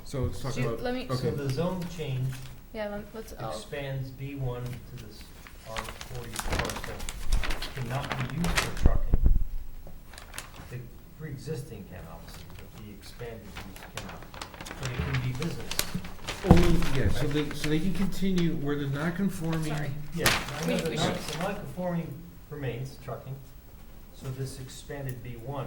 So let's talk about, Let me, okay. So the zone change yeah, let's, expands B1 to this R40 parcel, cannot be used for trucking. The pre-existing can obviously, but the expanded use cannot. But it can be business. Only, yeah, so they can continue where the non-conforming. sorry. Yeah, I know We the should- the non-conforming remains trucking, so this expanded B1,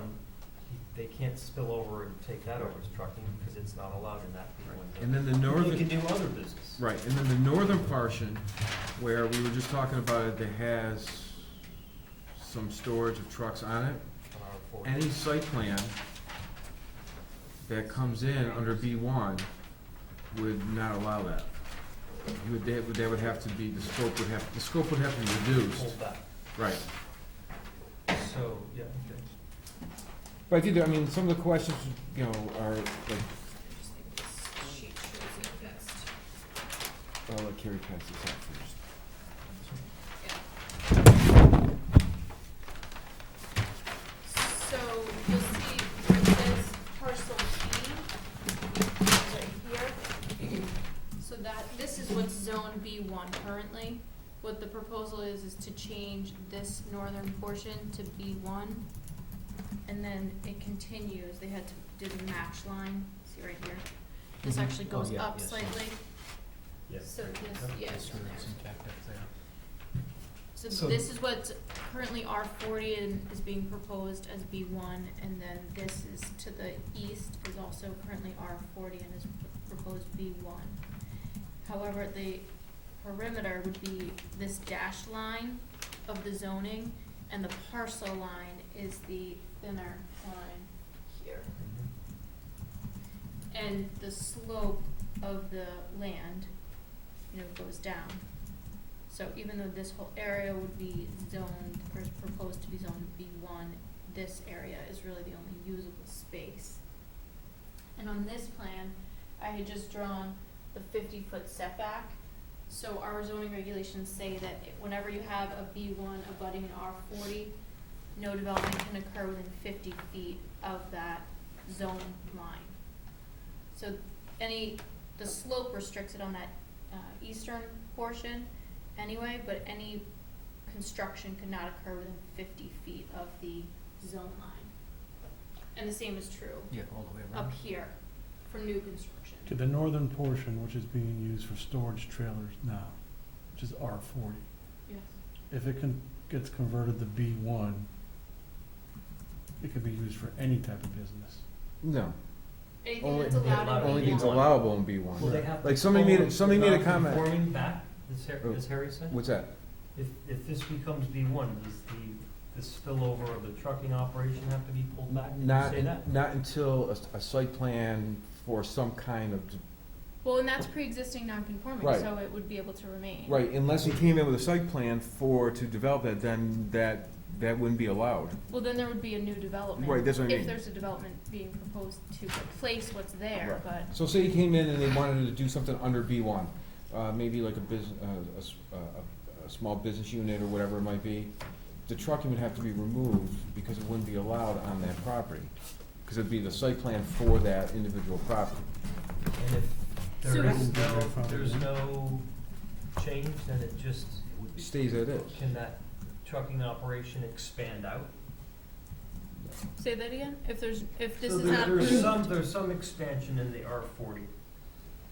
they can't spill over and take that over as trucking because it's not allowed in that B1 zone. And then the They northern, can do other business. right, and then the northern portion, where we were just talking about it, that has some storage of trucks on it. On R40. Any site plan that comes in under B1 would not allow that. That would have to be, the scope would have to be reduced, Hold back. right. So, yeah, okay. But I think, I mean, some of the questions, you know, are like, I just think this sheet shows it best. I'll let Carrie pass this out first. So you'll see where it says parcel B, right here. So this is what's zone B1 currently. What the proposal is to change this northern portion to B1. And then it continues, they had to do the match line, see right here? This actually goes yeah, up yes, slightly. Yes. So this, yeah, it's down there. So So- this is what's currently R40 and is being proposed as B1, and then this is to the east is also currently R40 and is proposed B1. However, the perimeter would be this dashed line of the zoning, and the parcel line is the thinner line here. And the slope of the land, you know, goes down. So even though this whole area would be zoned, or is proposed to be zoned B1, this area is really the only usable space. And on this plan, I had just drawn the 50-foot setback. So our zoning regulations say that whenever you have a B1 abutting an R40, no development can occur within 50 feet of that zone line. So the slope restricts it on that eastern portion anyway, but any construction could not occur within 50 feet of the zone line. And the same is true Yeah, all the way up here for new construction. To the northern portion, which is being used for storage trailers now, which is R40. Yes. If it gets converted to B1, it could be used for any type of business. No, Anything Only- that's allowed in only things B1. allowable in B1. Will they have to Like somebody made pull a the comment. non-conforming back, as Harry said? What's that? If this becomes B1, does the spillover of the trucking operation have to be pulled back? Did you Not, say that? not until a site plan for some kind of, Well, and that's pre-existing non-conforming, Right. so it would be able to remain. right, unless he came in with a site plan to develop that, then that that wouldn't be allowed. Well, then there would be a new development. Right, that's what I mean. If there's a development being proposed to replace what's there, Right. but, So say you came in and they wanted to do something under B1, maybe like a small business unit or whatever it might be, the trucking would have to be removed because it wouldn't be allowed on that property. Because it'd be the site plan for that individual property. And if So- there's no change, then it just, Stays as is. can that trucking operation expand out? say that again? If this So is not there's approved, there's some expansion in the R40.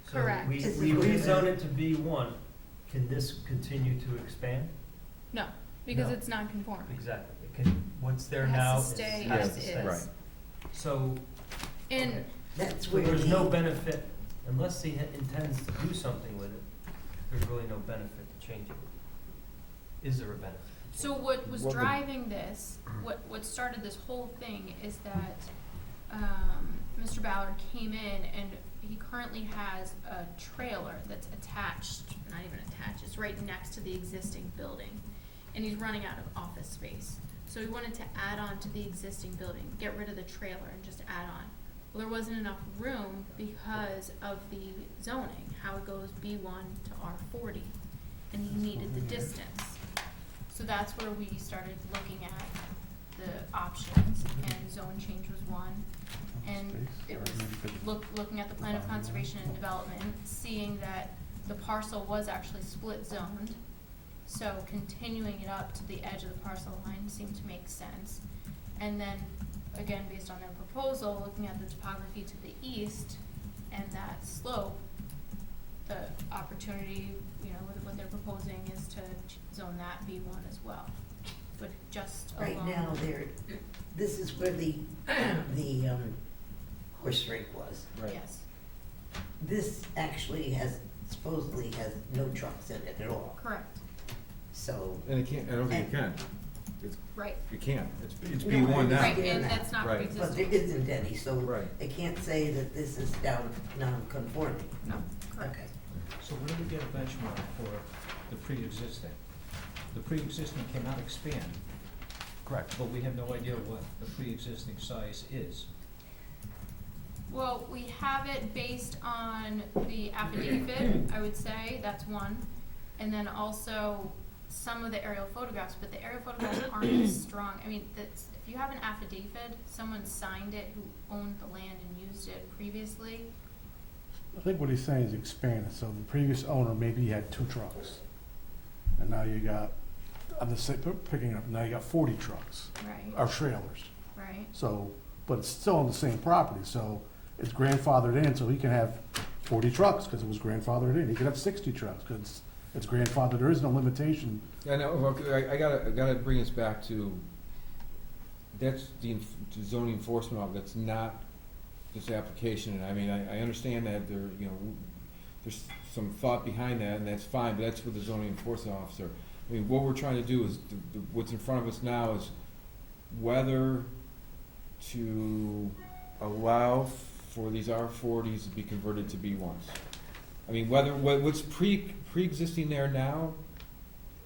Correct. So we This is we what it rezone is. it to B1, can this continue to expand? no, because No. it's non-conforming. Exactly. It can, what's there It has now to is- stay has as to is. stay. Right. So, And okay. That's So where there's no the, benefit, unless he intends to do something with it, there's really no benefit to change it. Is there a benefit? to so change it? what was What would- driving this, what started this whole thing is that, Mr. Ballard came in and he currently has a trailer that's attached, not even attached, it's right next to the existing building. And he's running out of office space. So he wanted to add on to the existing building, get rid of the trailer and just add on. Well, there wasn't enough room because of the zoning, how it goes B1 to R40, and he needed the distance. So that's where we started looking at the options, and zone change was one. And it was looking at the plan of conservation and development, seeing that the parcel was actually split zoned. So continuing it up to the edge of the parcel line seemed to make sense. And then, again, based on their proposal, looking at the topography to the east and that slope, the opportunity, with what they're proposing is to zone that B1 as well. But just along. right now, this is where the horse rink was. Yes, This actually supposedly has no trucks in it at all, correct, so. And it can't, I don't think it can. right, It can't. It's No, B1 now. right, Yeah. and that's not Right. But pre-existing. there isn't any, so Right. they can't say that this is non-conforming. No, correct. Okay. So where do we get a benchmark for the pre-existing? The pre-existing cannot expand, Correct. but we have no idea what the pre-existing size is. Well, we have it based on the affidavit, I would say, that's one. And then also some of the aerial photographs, but the aerial photographs aren't as strong. I mean, if you have an affidavit, someone signed it who owned the land and used it previously. I think what he's saying is expand it, so the previous owner maybe had 2 trucks. And now you got, I'm just picking it up, now you got 40 trucks, Right, or trailers. right. So, but it's still on the same property, so it's grandfathered in, so he can have 40 trucks, because it was grandfathered in. He could have 60 trucks, because it's grandfathered, there is no limitation. Yeah, no, okay, I gotta bring us back to, that's the zoning enforcement officer, that's not this application. And I mean, I understand that there's some thought behind that, and that's fine, but that's with the zoning enforcement officer. I mean, what we're trying to do is, what's in front of us now is whether to allow for these R40s to be converted to B1s. I mean, what's pre-existing there now,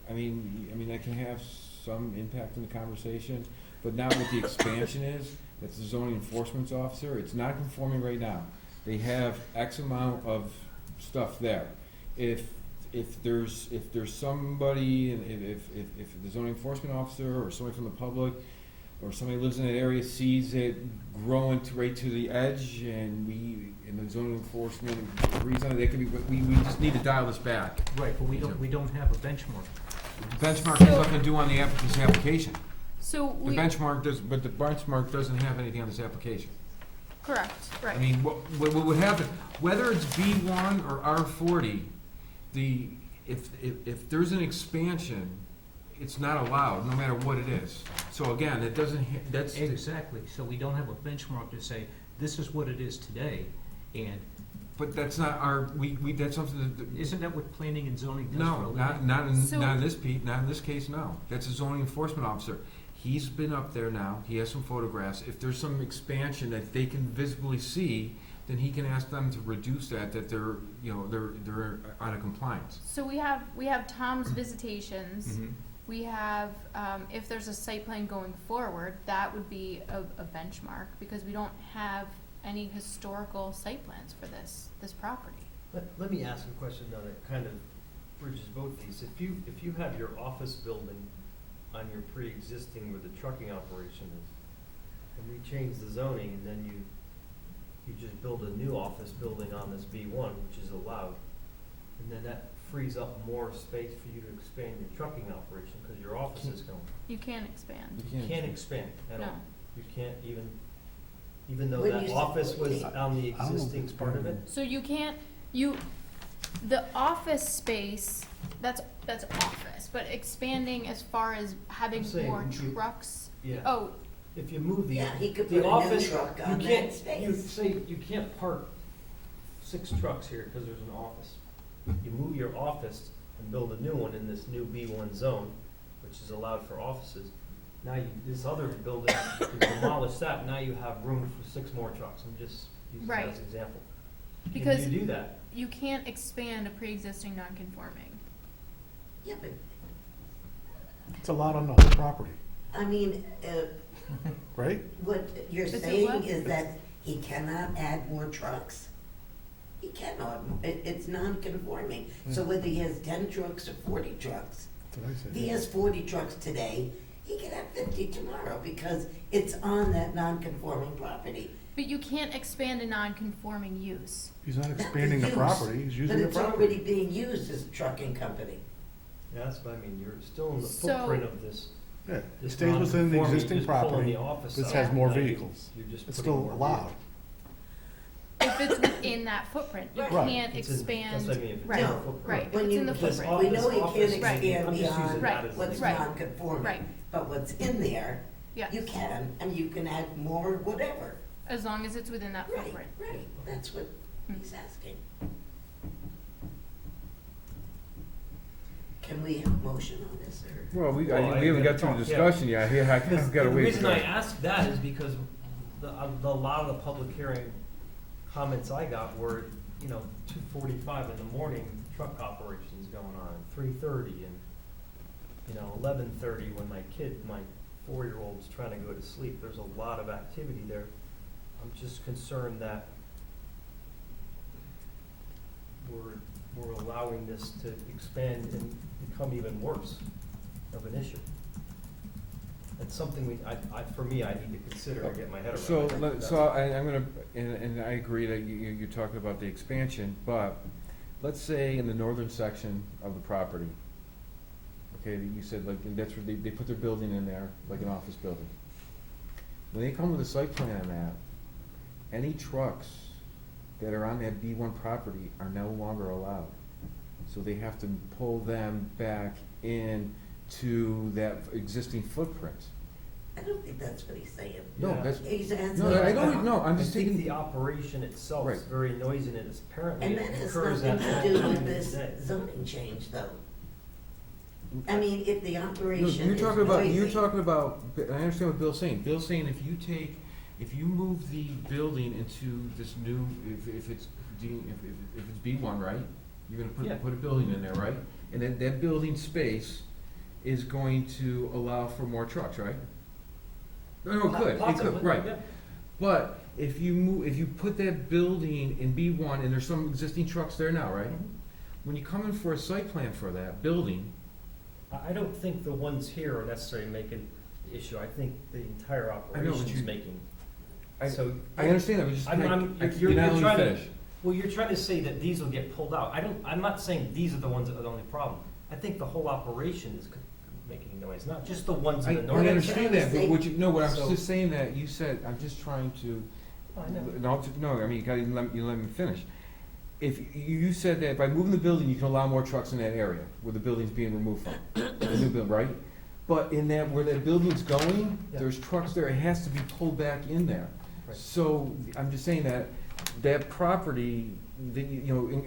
I mean, that can have some impact on the conversation, but not what the expansion is. That's the zoning enforcement officer. It's not conforming right now. They have X amount of stuff there. If there's somebody, if the zoning enforcement officer or somebody from the public or somebody lives in that area sees it growing right to the edge, and the zoning enforcement agrees on it, that could be. We just need to dial this back. Right, but we don't have a benchmark. Benchmark has nothing to do on this application. So The we, benchmark doesn't have anything on this application. correct, right. I mean, what would happen, whether it's B1 or R40, if there's an expansion, it's not allowed, no matter what it is. So again, it doesn't, that's. Exactly, so we don't have a benchmark to say, this is what it is today, and But that's not that's something that. isn't that what planning and zoning does for a No, living? not So- in this case, no. That's a zoning enforcement officer. He's been up there now, he has some photographs. If there's some expansion that they can visibly see, then he can ask them to reduce that they're out of compliance. So we have Tom's visitations, We have, if there's a site plan going forward, that would be a benchmark, because we don't have any historical site plans for this property. Let me ask a question now that kind of bridges both these. If you have your office building on your pre-existing where the trucking operation is, and we change the zoning, and then you just build a new office building on this B1, which is allowed, and then that frees up more space for you to expand your trucking operation, because your office is going. You can't expand. You can't expand at No. all. You can't even though When that you say- office was on the I don't know if existing it's part of it. So you can't, the office space, that's office, but expanding as far as having I'm saying more you- trucks, Yeah. oh, If you move Yeah, he could the put a new office, truck you on can't, that space. you say, you can't park 6 trucks here because there's an office. You move your office and build a new one in this new B1 zone, which is allowed for offices. Now this other building, you demolish that, now you have room for 6 more trucks. I'm just using that Right. as an example. because Can you do that? you can't expand a pre-existing non-conforming. Yeah, but, It's a lot on the whole property, I mean, right? what you're It's a saying what? is that he cannot add more trucks? He cannot, it's non-conforming. So whether he has 10 trucks or 40 trucks, That's what I said. if he has 40 trucks today, he can have 50 tomorrow because it's on that non-conforming property. But you can't expand a non-conforming use. He's not Not expanding the use, property, he's using the But it's already property. being used as a trucking company. Yeah, that's what I mean. You're still in the So- footprint of this. Yeah, it this stays within the non-conforming, existing you're just pulling property, the office this out. has more Now you- vehicles. You're just It's putting still more allowed. If it's within that footprint, you Right. can't It's in- expand. That's what I mean, if it's in Right, the footprint. right, if When it's you- in the This footprint. We know office- he can't office- expand I'm just using beyond that as an what's example. non-conforming. Right. But what's in there, Yes, you can, and you can add more, whatever. as long as it's within that Right, footprint. right, that's what he's asking. Can we have a motion on this, or? Well, we Well, I haven't got to gotta the talk, yeah. discussion yet. I've got to The wait. reason I asked that is because a lot of the public hearing comments I got were, 2:45 in the morning, truck operations going on, 3:30, and, 11:30 when my 4-year-old's trying to go to sleep. There's a lot of activity there. I'm just concerned that we're allowing this to expand and become even worse of an issue. That's something for me, I need to consider and get my head around. So, That's- I'm gonna, and I agree that you're talking about the expansion, but let's say in the northern section of the property, okay, that you said, like, that's where they put their building in there, like an office building. When they come with a site plan on that, any trucks that are on that B1 property are no longer allowed. So they have to pull them back in to that existing footprint. I don't think that's what he's saying. No, Yeah. that's, He's asking. no, I don't, no, I'm I just think taking. the operation itself is Right. very noisy, and it's apparently And it that has occurs nothing at to do all with times of this the day. zoning change, though. I mean, if the No, operation you're is talking about, you're noisy. talking about, I understand what Bill's saying. Bill's saying if you move the building into this new, if it's B1, right? You're Yeah. gonna put a building in there, right? And then that building space is going to allow for more trucks, right? No, it could, Possibly, right. yeah. But if you put that building in B1, and there's some existing trucks there now, right? Mhm. When you come in for a site plan for that building, I don't think the ones here are necessarily making the issue. I think the entire I know, but operation's you- making. I- So I understand that, but just, I'm- you're you're not letting me trying to- finish. Well, you're trying to say that these will get pulled out. I'm not saying these are the ones that are the only problem. I think the whole operation is making noise, not just the ones in the I north. understand that, but what I'm So- just saying that, you said, I'm just trying to, I know. no, I mean, you let me finish. If, you said that by moving the building, you can allow more trucks in that area, where the building's being removed from, the new building, right? But in that, where that building's going, Yeah. there's trucks there, it has to be pulled back in there. Right. So, I'm just saying that property,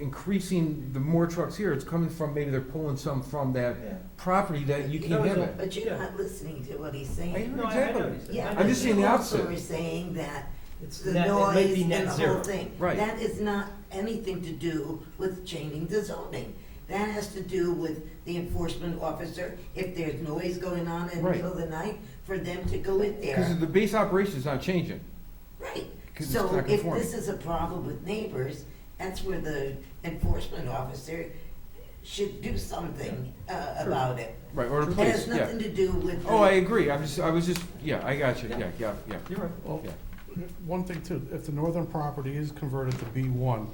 increasing the more trucks here, it's coming from, maybe they're pulling some from that Yeah. property that you can't have it. But you're Yeah. not listening to what he's I saying. hear No, I know exactly. what he said. Yeah, I but I'm just saying you the also opposite. are saying that It's the net, it noise might be and net the zero. whole thing. Right. That is not anything to do with changing the zoning. That has to do with the enforcement officer, if there's noise going on in the Right. middle of the night, for them to go in Because there. the base operation is not changing. Right. 'Cause it's So not if conforming. this is a problem with neighbors, that's where the enforcement officer should do something about it. Right, or the It police, has yeah. nothing to do with the. Oh, I agree, I was just, yeah, I got you, yeah. You're right. Well, Yeah. one thing too, if the northern property is converted to B1,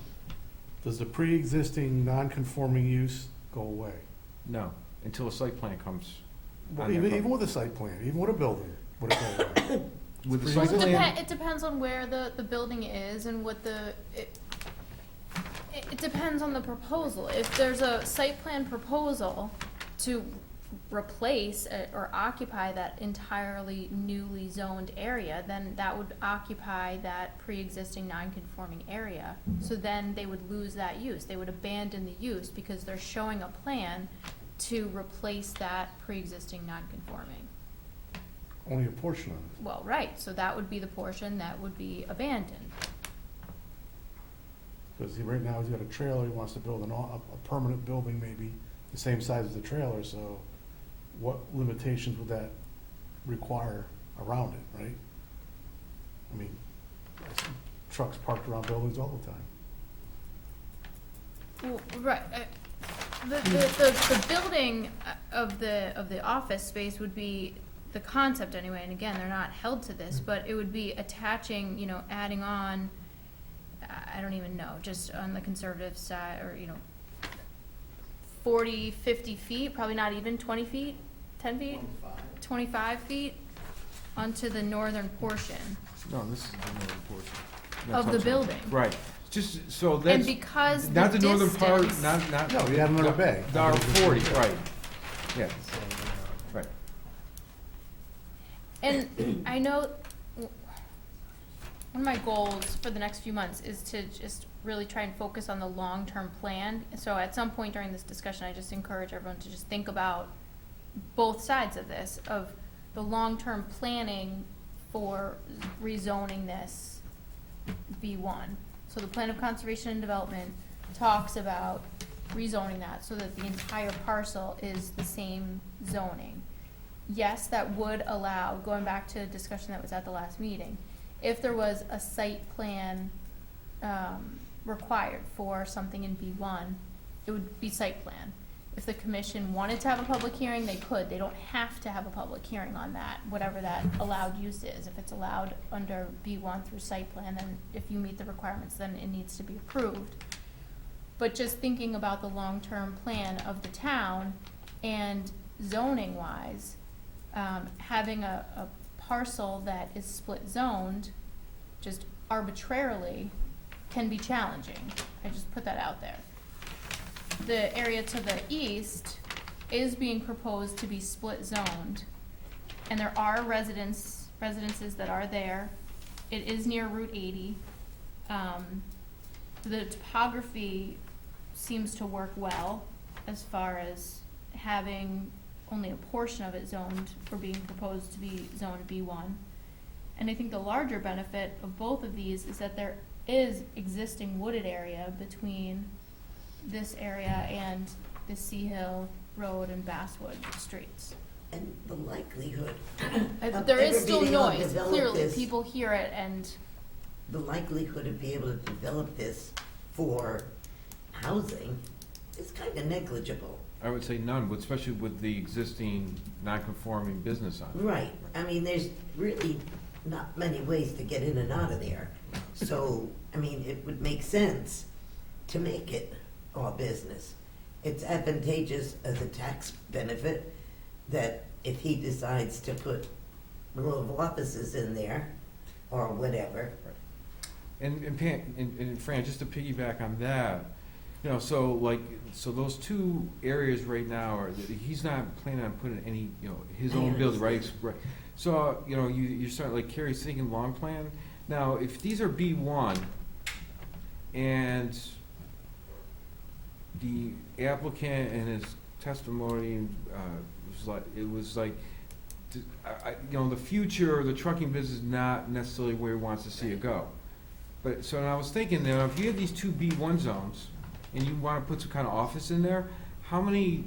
does the pre-existing non-conforming use go away? No, until a site plan comes. Well, on that even property. with a site plan, even with a building, would it go away? With the It's site pre-existing. plan, It depends on where the building is and what it depends on the proposal. If there's a site plan proposal to replace or occupy that entirely newly zoned area, then that would occupy that pre-existing non-conforming area. So then they would lose that use. They would abandon the use because they're showing a plan to replace that pre-existing non-conforming. Only a portion of it. Well, right, so that would be the portion that would be abandoned. Because right now he's got a trailer, he wants to build a permanent building maybe, the same size as the trailer, so what limitations would that require around it, right? I mean, I see trucks parked around buildings all the time. Well, right, the building of the office space would be the concept anyway, and again, they're not held to this, but it would be attaching, adding on, I don't even know, just on the conservative side, or, 40, 50 feet, probably not even 20 feet, 10 feet? 25 feet onto the northern portion no, this is the northern portion. That's of what the I'm saying. building. Right, just, so And that's, because not the northern part, distance- not. No, you have another bay. The R40, right, yeah, right. And I know one of my goals for the next few months is to just really try and focus on the long-term plan. So at some point during this discussion, I just encourage everyone to just think about both sides of this, of the long-term planning for rezoning this B1. So the Plan of Conservation and Development talks about rezoning that so that the entire parcel is the same zoning. Yes, that would allow, going back to a discussion that was at the last meeting, if there was a site plan required for something in B1, it would be site plan. If the commission wanted to have a public hearing, they could. They don't have to have a public hearing on that, whatever that allowed use is. If it's allowed under B1 through site plan, then if you meet the requirements, then it needs to be approved. But just thinking about the long-term plan of the town and zoning-wise, having a parcel that is split zoned just arbitrarily can be challenging. I just put that out there. The area to the east is being proposed to be split zoned, and there are residences that are there. It is near Route 80. The topography seems to work well as far as having only a portion of it zoned or being proposed to be zoned B1. And I think the larger benefit of both of these is that there is existing wooded area between this area and the Sea Hill Road and Basswood streets. And the likelihood. There is still being able to noise, develop clearly, this- people hear it and, The likelihood of being able to develop this for housing is kind of negligible. I would say none, but especially with the existing non-conforming business on it. Right, I mean, there's really not many ways to get in and out of there. So, I mean, it would make sense to make it all business. It's advantageous as a tax benefit that if he decides to put a row of offices in there or whatever. And Pam, and Fran, just to piggyback on that, so those two areas right now are, he's not planning on putting any, his I own building, right? understand. Right. So, you're starting, like Carrie's thinking long plan. Now, if these are B1 and the applicant and his testimony, was like, the future, the trucking business is not necessarily where he wants to see it go. But, so I was thinking that if you have these two B1 zones, and you wanna put some kind of office in there, how many,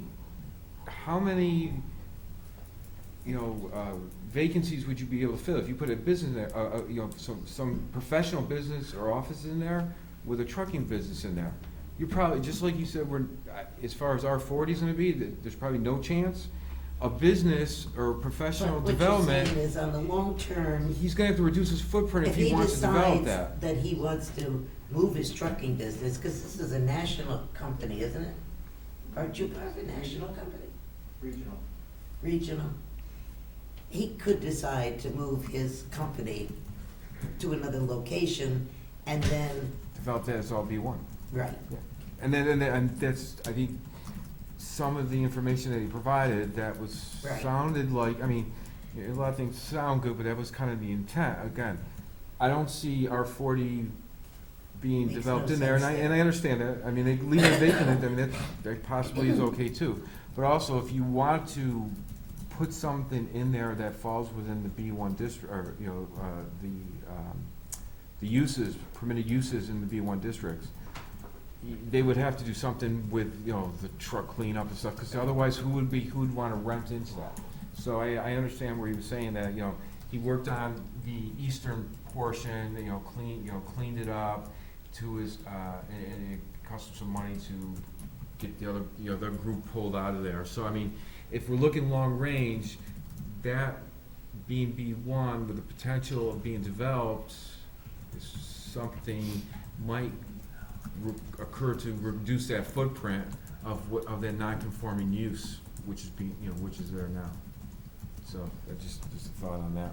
vacancies would you be able to fill if you put a business there, some professional business or office in there with a trucking business in there? You probably, just like you said, as far as R40 is gonna be, there's probably no chance. A business or professional But development, what you're saying is, on the long term, he's gonna have to reduce his footprint if he wants to develop that. that he wants to move his trucking business, because this is a national company, isn't it? Aren't you part of a national company? Regional. Regional. He could decide to move his company to another location and then, Develop that as all B1. right, And that's, I think, some of the information that he provided, that was, Right. sounded like, I mean, a lot of things sound good, but that was kind of the intent. Again, I don't see R40 being Makes developed no in there, and sense I understand that. I mean, they leave it vacant, I mean, that possibly is okay too. But also, if you want to put something in there that falls within the B1 district, or, the uses, permitted uses in the B1 districts, they would have to do something with, the truck cleanup and stuff, because otherwise, who would wanna rent into that? So I understand where he was saying that, he worked on the eastern portion, cleaned it up to his, and it cost him some money to get the other, the group pulled out of there. So, I mean, if we're looking long range, that being B1 with the potential of being developed, is something might occur to reduce that footprint of that non-conforming use, which is which is there now. So, just a thought on that.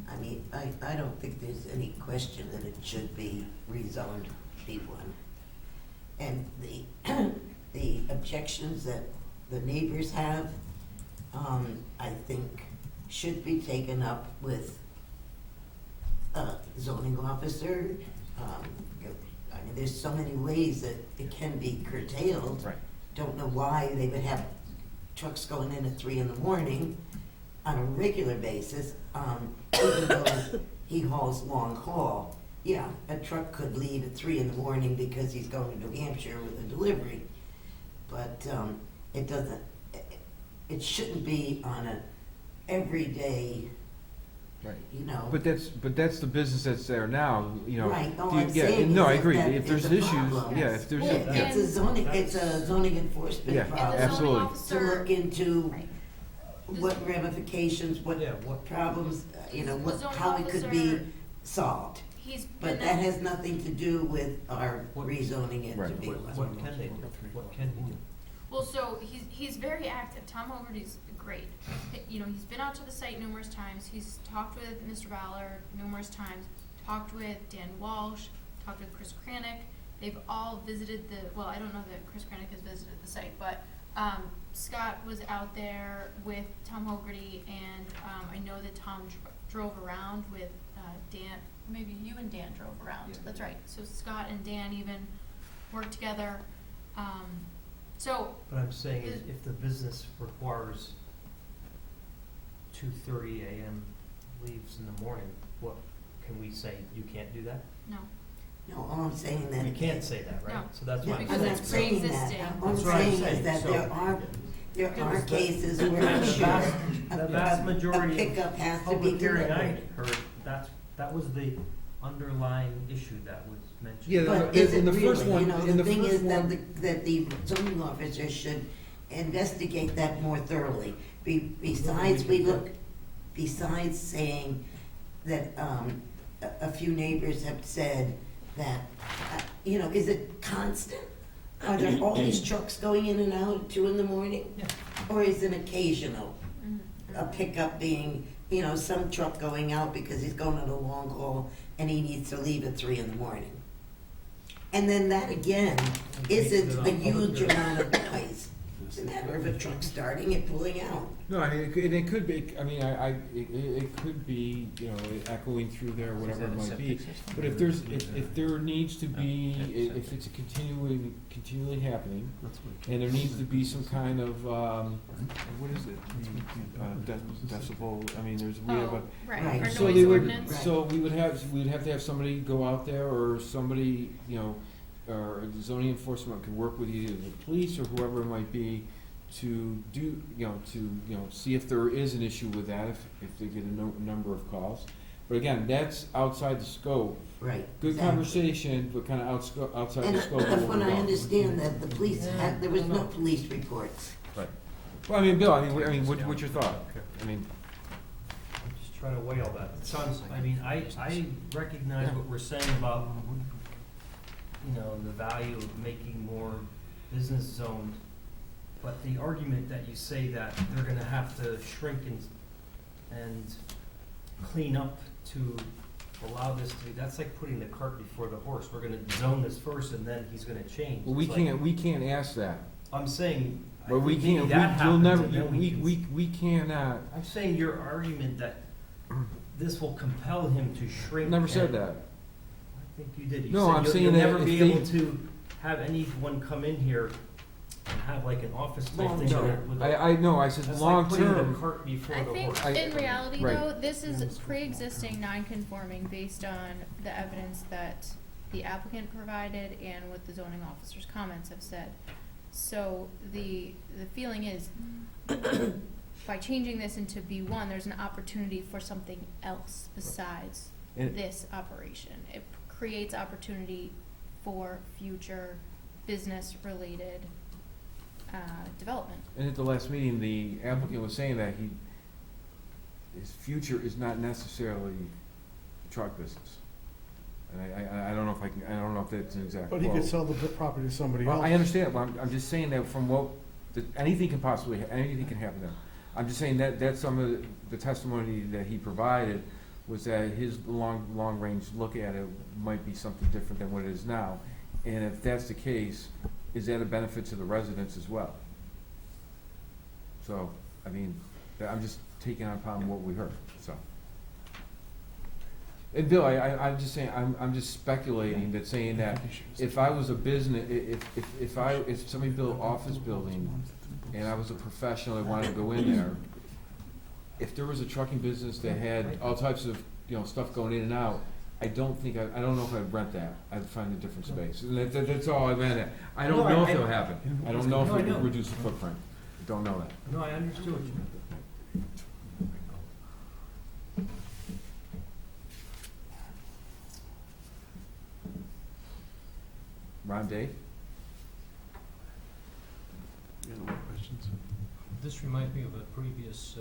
I mean, I don't think there's any question that it should be rezoned B1. And the objections that the neighbors have, I think should be taken up with a zoning officer. I mean, there's so many ways that it can be curtailed. Right. Don't know why they would have trucks going in at 3 a.m. on a regular basis, even though he hauls long haul. Yeah, a truck could leave at 3 a.m. because he's going to New Hampshire with a delivery. But it doesn't, it shouldn't be on a everyday, Right. But But that's the business that's there now, Right, all Yeah, I'm saying no, I is agree. that If there's it's a issues, problem. yeah, if there's, Well, yeah. It's a zoning enforcement Yeah, And the problem. absolutely. zoning To officer, look into right, what ramifications, what Yeah, what, problems, The zoning how it could be officer- solved. he's been. But that has nothing to do with our rezoning it to Right. be what can they do? What can he do? Well, so he's very active. Tom Hogarty's great. He's been out to the site numerous times. He's talked with Mr. Ballard numerous times, talked with Dan Walsh, talked with Chris Kranick. They've all visited I don't know that Chris Kranick has visited the site, but Scott was out there with Tom Hogarty, and I know that Tom drove around with Dan. Maybe you and Dan drove around. Yeah. That's right. So Scott and Dan even worked together. So What I'm saying is, if the business requires 2:30 a.m. leaves in the morning, what, can we say you can't do that? no. No, all I'm saying that. We can't say that, right? No. So that's No, what I'm Because I'm saying. not it's saying that. pre-existing. All I'm That's what I'm saying is saying. that So- there are Because cases the- where the I'm sure vast a majority of pickup has to be Public hearing I delivered. heard, that was the underlying issue that was mentioned. Yeah, But in is it the first really? one- in The the thing first is that one- that the zoning officer should investigate that more thoroughly. Besides saying that, a few neighbors have said that, is it constant? Are there all these trucks going in and out at 2 a.m? Yeah. Or is it occasional? Mhm. A pickup being, some truck going out because he's going on a long haul and he needs to leave at 3 a.m. And then that again isn't a huge amount of noise. It's a matter of a truck starting and pulling out. No, I mean, it could be, I mean, it could be, echoing through there, whatever it might be. But if there needs to be, if it's continually happening, and there needs to be some kind of, what is it? Decibel, I mean, we have a. Oh, right. Right. Our So noise they would, ordinance. Right. so we'd have to have somebody go out there, or somebody, or zoning enforcement could work with either the police or whoever it might be to do, see if there is an issue with that, if they get a number of calls. But again, that's outside the scope. Right. Good exactly. conversation, but kind of outside And the scope of that's what when we're I doing. understand that the police had, there was no police reports. Right. Well, I mean, Bill, what's your thought? I mean, I'm just trying to weigh all that. It sounds, I mean, I recognize what we're saying about, the value of making more business zoned. But the argument that you say that they're gonna have to shrink and clean up to allow this to be, that's like putting the cart before the horse. We're gonna zone this first and then he's gonna change. well, we It's like- can't ask that. I'm saying, I But we think maybe can't, that you'll happens never, and then we can. we cannot, I'm saying your argument that this will compel him to shrink. never said and- that. I think you did. You No, said I'm you'll- saying you'll that never if be they- able to have anyone come in here and have like an office type Long thing term. with a. I know, I said That's long like putting the term. cart before I the think horse. in reality right. though, this is pre-existing non-conforming based on the evidence that the applicant provided and what the zoning officer's comments have said. So the feeling is, by changing this into B1, there's an opportunity for something else besides And- this operation. It creates opportunity for future business-related development. And at the last meeting, the applicant was saying that his future is not necessarily truck business. And I don't know if I don't know if that's an exact But he quote. could sell the property to somebody Well, else. I understand, but I'm just saying that from anything can possibly, anything can happen there. I'm just saying that that's some of the testimony that he provided was that his long-range look at it might be something different than what it is now. And if that's the case, is that a benefit to the residents as well? So, I mean, I'm just taking upon what we heard, so. And Bill, I'm just saying, I'm just speculating that saying that if I was a business, if somebody built an office building and I was a professional that wanted to go in there, if there was a trucking business that had all types of, stuff going in and out, I don't know if I'd rent that. I'd find a different space. And that's all I meant. I don't know if it'll happen. I don't know if No, I it will know. reduce the footprint. I don't know that. No, I understood what you meant. Ron, Dave? Any more questions? This reminds me of a previous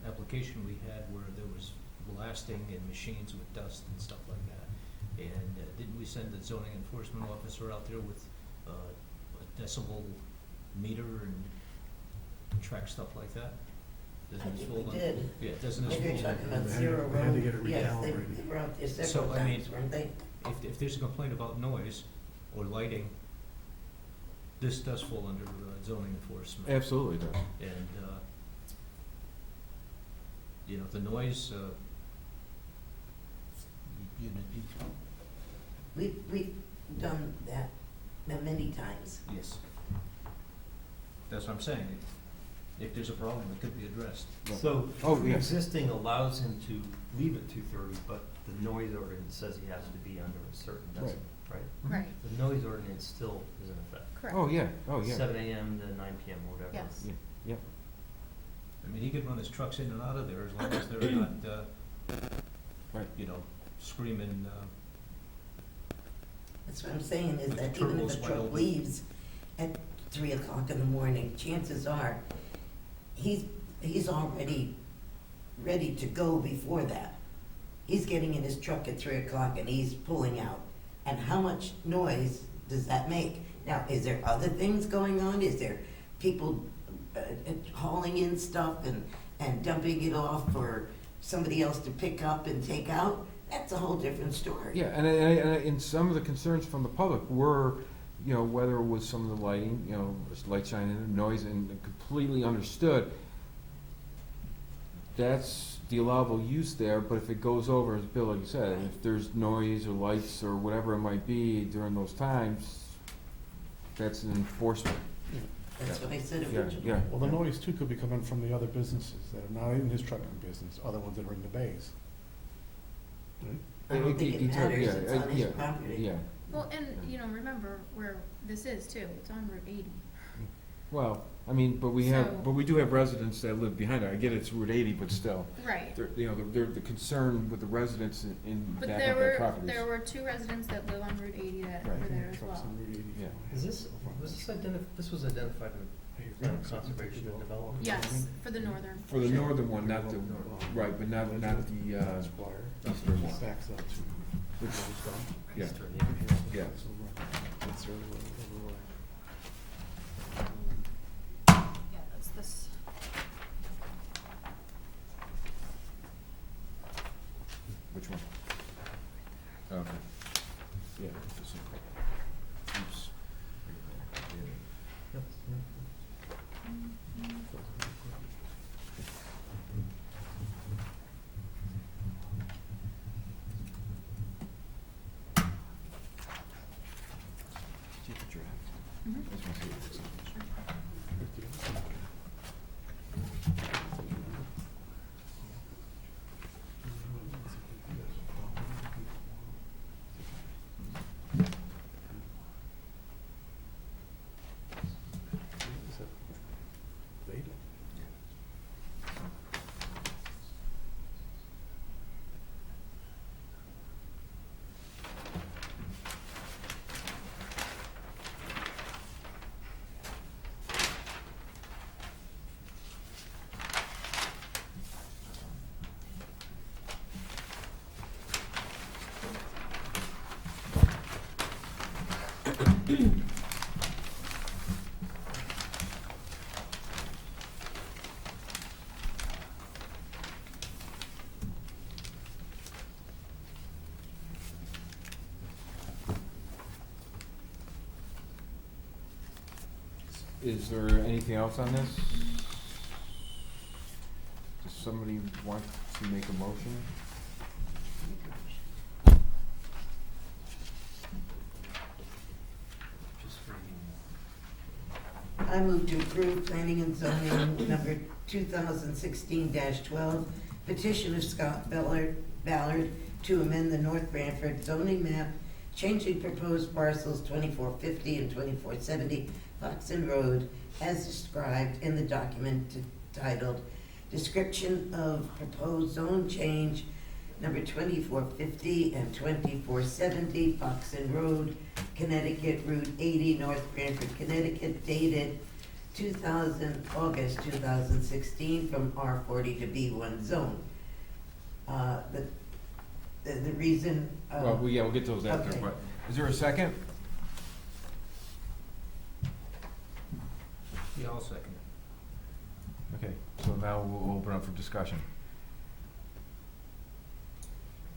application we had where there was blasting and machines with dust and stuff like that. And didn't we send the zoning enforcement officer out there with a decibel meter and track stuff like that? I Doesn't this think fall we under- did. Yeah, doesn't this Maybe you're fall talking under? about They had- Zero they had to Road. get it Yes, they recalibrated. were out there So, several I mean- times, weren't they? If there's a complaint about noise or lighting, this does fall under zoning enforcement. Absolutely does. And, the noise, We've done that many times. yes. That's what I'm saying. If there's a problem, it could be addressed. So, Oh, yeah. existing allows him to leave at 2:30, but the noise ordinance says he has to be under a certain decibel, right? Right, The noise ordinance still is in effect. correct. Oh, yeah, oh, yeah. 7 AM to 9 PM, or whatever. Yes. Yeah. I mean, he could run his trucks in and out of there as long as they're not, Right. screaming, That's what I'm saying, is With that the even if turbos a wide truck open. leaves at 3 o'clock in the morning, chances are, he's already ready to go before that. He's getting in his truck at 3 o'clock and he's pulling out. And how much noise does that make? Now, is there other things going on? Is there people hauling in stuff and dumping it off for somebody else to pick up and take out? That's a whole different story. Yeah, and some of the concerns from the public were, whether it was some of the lighting, light shining and noise, and completely understood. That's the allowable use there, but if it goes over, as Bill, like you said, if there's noise or lights or whatever it might be during those times, that's an enforcement. That's what I said Yeah, originally. yeah. Well, the noise too could be coming from the other businesses that are not in his trucking business, other ones that are in the bays. I don't think it matters, yeah, it's on his yeah, property. Yeah, Well, and, you know, remember where this is too, it's on Route 80. well, I mean, but we So- do have residents that live behind it. I get it's Route 80, but still. Right. The concern with the residents in But back there up their were, properties. there were 2 residents that live on Route 80 that Right. were there as Trucks well. on Route 80. Yeah. Is this was identified in plan of conservation and development? Yes, for the northern. For the northern one, not the, right, but not the, eastern one. Backs up to. Which- yeah. Yeah. That's really what it Yeah, that's this. Which one? Okay. Yeah. this one. Oops. Keep the draft. Mhm. I just wanna see what it looks like. Is there anything else on this? Does somebody want to make a motion? I move to approve planning and zoning number 2016-12, petition of Scott Ballard to amend the North Branford zoning map, changing proposed parcels 2450 and 2470 Foxton Road as described in the document titled Description of Proposed Zone Change number 2450 and 2470 Foxton Road, Connecticut, Route 80, North Branford, Connecticut, dated August 2016, from R40 to B1 zone. The reason. Well, we'll get those after, okay. but, is there a second? Yeah, I'll second it. Okay, so now we'll open up for discussion.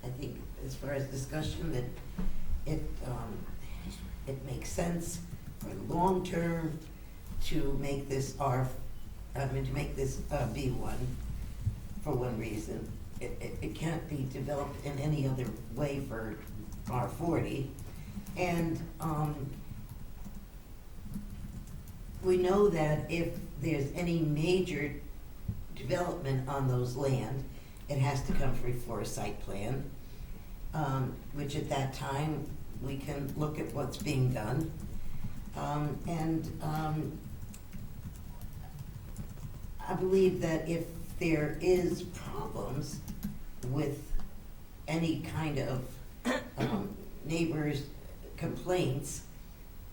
I think as far as discussion, that it makes sense for long-term to make this B1 for one reason. It can't be developed in any other way for R40. And we know that if there's any major development on those land, it has to come for a site plan, which at that time, we can look at what's being done. I believe that if there is problems with any kind of neighbors' complaints,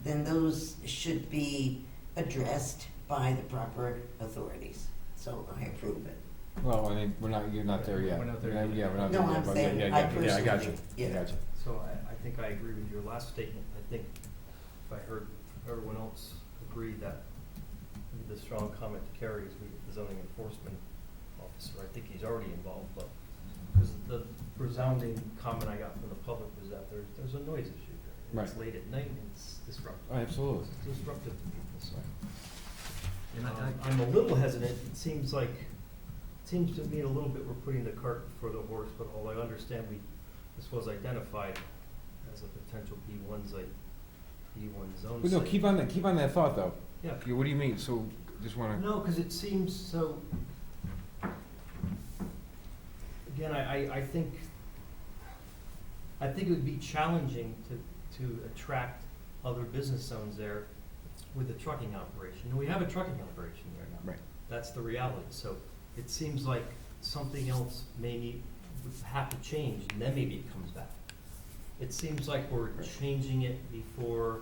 then those should be addressed by the proper authorities. So I approve it. Well, I mean, you're not there yet. We're not there Yeah, yet. yeah, we're not No, there yet, I'm but saying, yeah, I yeah, I got you, personally, I yeah. got you. So I think I agree with your last statement. I think if I heard everyone else agree that the strong comment to Kerry is we get the zoning enforcement officer. I think he's already involved, but because the resounding comment I got from the public was that there's a noise issue there. It's Right. late at night and it's disruptive. Oh, absolutely. It's disruptive to people, so. And I'm a little hesitant. It seems to me a little bit we're putting the cart before the horse, but although I understand this was identified as a potential B1 site, B1 zone Well, no, site. keep on that thought, though. Yeah. Okay, what do you mean? So, just wanna. No, because it seems so, again, I think I think it would be challenging to attract other business zones there with a trucking operation. And we have a trucking operation there now. Right. That's the reality. So it seems like something else would have to change, and then maybe it comes back. It seems like we're changing it before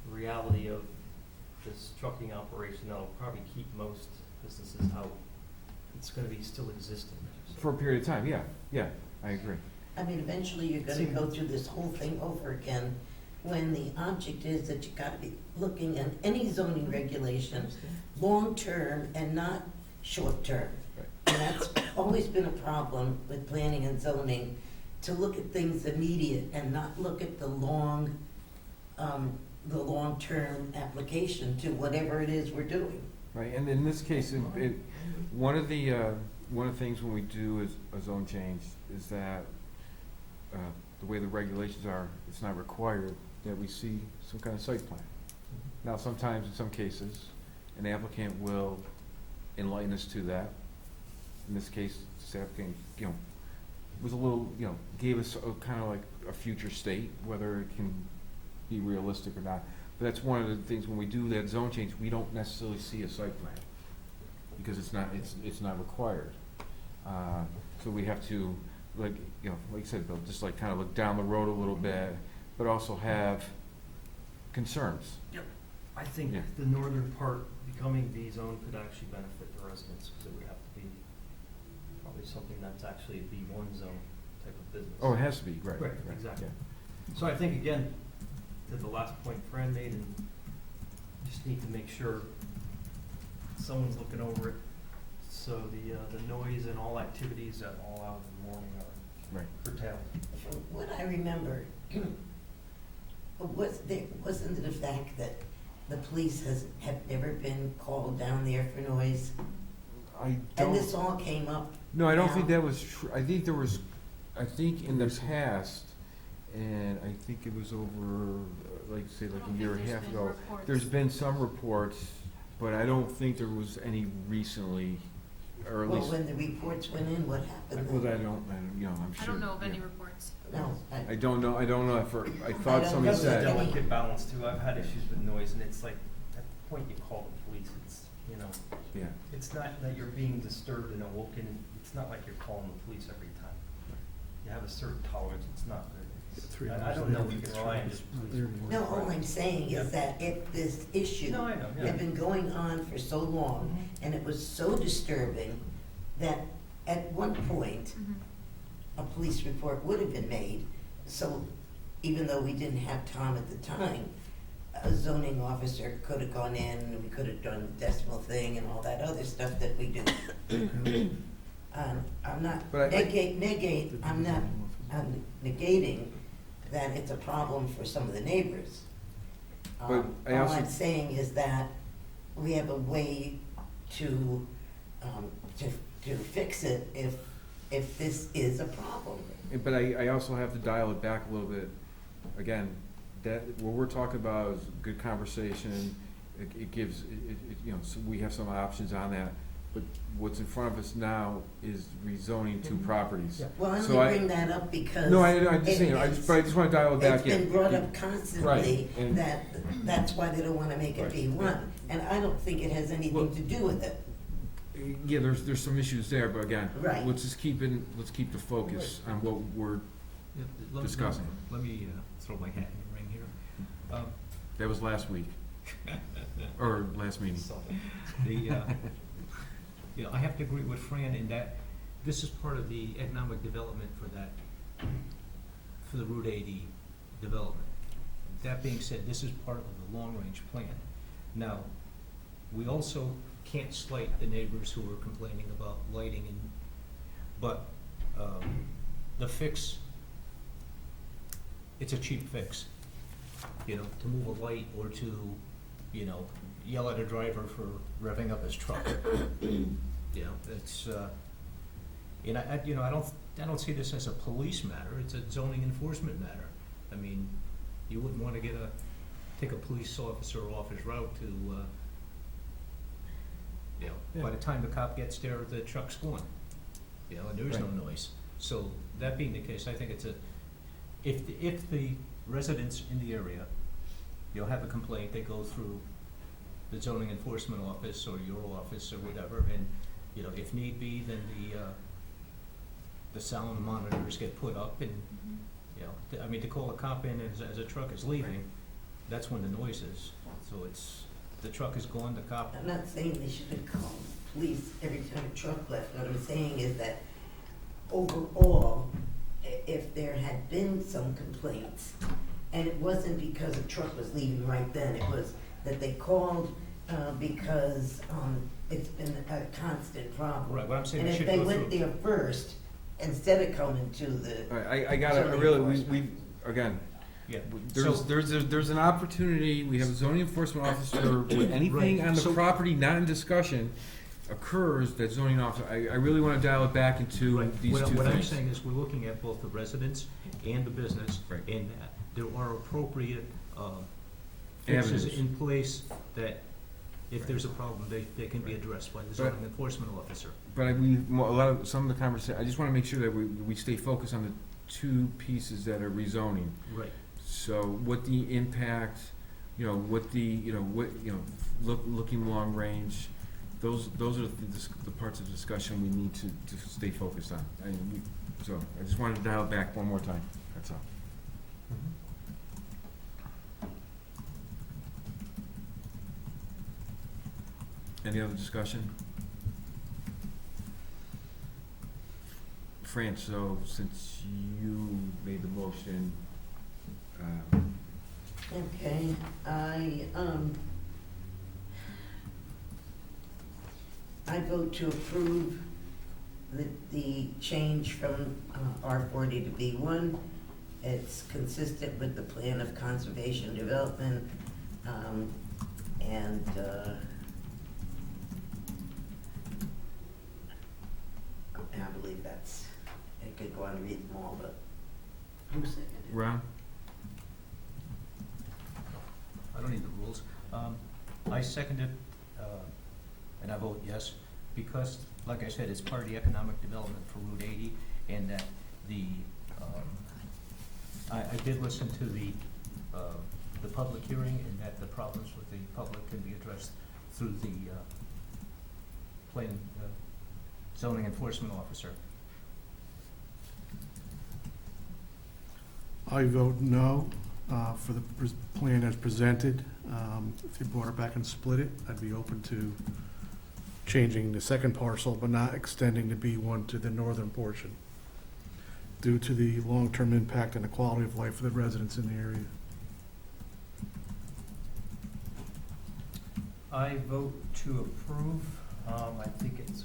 the reality of this trucking operation that'll probably keep most businesses out. It's gonna be still existing. For a period of time, yeah, I agree. I mean, eventually you're gonna go through this whole thing over again, when the object is that you gotta be looking at any zoning regulation, long-term and not short-term. Right. And that's always been a problem with planning and zoning, to look at things immediate and not look at the long-term application to whatever it is we're doing. Right, and in this case, one of the things when we do a zone change is that, the way the regulations are, it's not required that we see some kind of site plan. Now, sometimes, in some cases, an applicant will enlighten us to that. In this case, this applicant, was a little, gave us a kind of like a future state, whether it can be realistic or not. But that's one of the things, when we do that zone change, we don't necessarily see a site plan, because it's not required. So we have to, like you said, Bill, just like kind of look down the road a little bit, but also have concerns. Yep. I think Yeah. the northern part becoming B zone could actually benefit the residents, because it would have to be probably something that's actually a B1 zone type of business. Oh, it has to be, right. Right, exactly. yeah. So I think, again, to the last point Fran made, and just need to make sure someone's looking over it, so the noise and all activities at all hours of the morning are Right. curtailed. From what I remember, wasn't it the fact that the police have never been called down there for noise? I And this don't, all came up. no, I don't now. think that was true. I think in the past, and I think it was over, like a year and a half ago, there's been some reports, but I don't think there was any recently, or at Well, least. when the reports went in, what happened? Well, I don't, I'm sure. I don't know of any yeah. reports. No, I don't know, I thought don't somebody know That's a that. said, delicate balance too. I've had issues with noise, and it's like, at the point you call the police, it's, yeah, it's not that you're being disturbed and awoken. It's not like you're calling the police every time. You have a certain tolerance. It's not good. I don't know if you can rely on just police. no, all I'm saying is that if this issue No, I know, yeah. had been going on for so long, and it was so disturbing, that at one point, a police report would have been made. So even though we didn't have Tom at the time, a zoning officer could have gone in, and we could have done the decimal thing and all that other stuff that we do. I'm not But I'm negating that it's a problem for some of the neighbors. But I All also- I'm saying is that we have a way to fix it if this is a problem. but I also have to dial it back a little bit. Again, that, what we're talking about is good conversation, it gives, so we have some options on that. But what's in front of us now is rezoning two properties. Well, I'm So gonna I- bring that up because. No, I'm just saying, it's- but I just wanna dial it back in. It's been brought up constantly, Right, and- that's why they don't wanna make it Right. B1. And I don't think it has anything Well- to do with it. Yeah, there's some issues there, but again, Right. let's keep the focus on what we're, Yeah, let- Discussing. Let me throw my hat in the ring here. that was last week. Or last meeting. I have to agree with Fran in that this is part of the economic development for the Route 80 development. That being said, this is part of the long-range plan. Now, we also can't slight the neighbors who are complaining about lighting but the fix, it's a cheap fix, to move a light or to, yell at a driver for revving up his truck. It's, and I don't see this as a police matter, it's a zoning enforcement matter. I mean, you wouldn't wanna take a police officer off his route to, by the time the cop gets there, the truck's gone, and there is no noise. So, that being the case, I think it's if the residents in the area, you'll have a complaint, they go through the zoning enforcement office or your office or whatever, and, you know, if need be, then the sound monitors get put up and, you know, I mean, to call a cop in as a truck is leaving, that's when the noise is. So it's, the truck is gone, the cop, I'm not saying they should have called police every time a truck left. What I'm saying is that overall, if there had been some complaints, and it wasn't because a truck was leaving right then, it was that they called because it's been a constant problem. right, what I'm saying, And it if should they go went through. there first, instead of coming to the, All right, I got it, I Zoning really, enforcement. again, Yeah, there's an opportunity, we have a zoning enforcement officer, with anything Right, on the so- property not in discussion occurs, that zoning officer, I really wanna dial it back into right, these two things. what I'm saying is, we're looking at both the residents and the business, Right. and that there are appropriate fixes Avenues. in place that if there's a problem, they can be addressed by the zoning enforcement officer. But some of the conversation, I just wanna make sure that we stay focused on the two pieces that are rezoning. Right. So what the impact, looking long range, those are the parts of discussion we need to stay focused on. So I just wanted to dial it back one more time, that's all. Any other discussion? Fran, so since you made the motion, okay, I vote to approve the change from R40 to B1. It's consistent with the plan of conservation development, and I believe that's, I could go on and read them all, but who seconded it? Ron? I don't need the rules. I second it, and I vote yes, because, like I said, it's part of the economic development for Route 80, and that I did listen to the public hearing, and that the problems with the public can be addressed through the zoning enforcement officer. I vote no for the plan as presented. If you brought it back and split it, I'd be open to changing the second parcel, but not extending the B1 to the northern portion due to the long-term impact and the quality of life for the residents in the area. I vote to approve. I think it's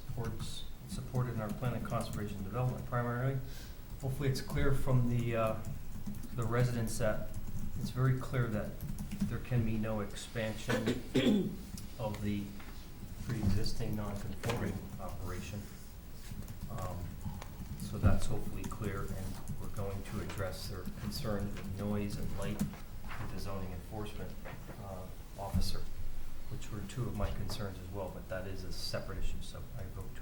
supported in our plan of conservation and development primarily. Hopefully it's clear from the residents that it's very clear that there can be no expansion of the pre-existing non-conforming operation. So that's hopefully clear, and we're going to address their concerns with noise and light with the zoning enforcement officer, which were two of my concerns as well, but that is a separate issue, so I vote to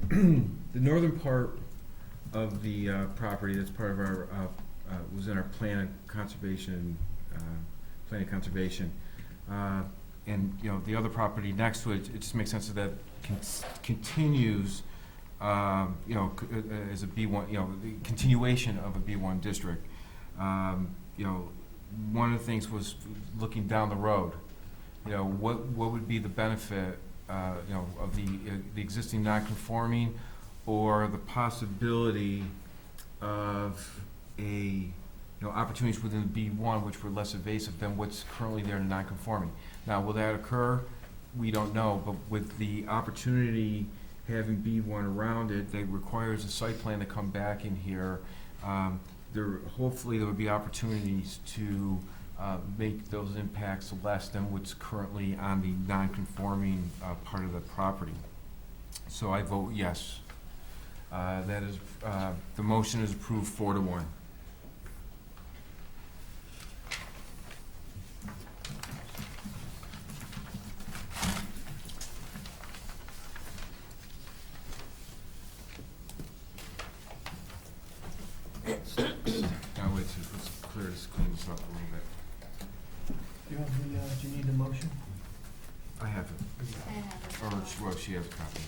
approve. The northern part of the property, that's part of our, was in our plan of conservation, and, the other property next to it, it just makes sense that continues, as a B1, the continuation of a B1 district. One of the things was looking down the road, what would be the benefit, of the existing non-conforming, or the possibility of opportunities within the B1 which were less invasive than what's currently there in non-conforming. Now, will that occur? We don't know, but with the opportunity having B1 around it, that requires a site plan to come back in here. Hopefully there would be opportunities to make those impacts less than what's currently on the non-conforming part of the property. So I vote yes. That is, the motion is approved 4-1. this up a little bit. Do you have the, do you need the motion? I have it. I have it. Or, well, she has a copy.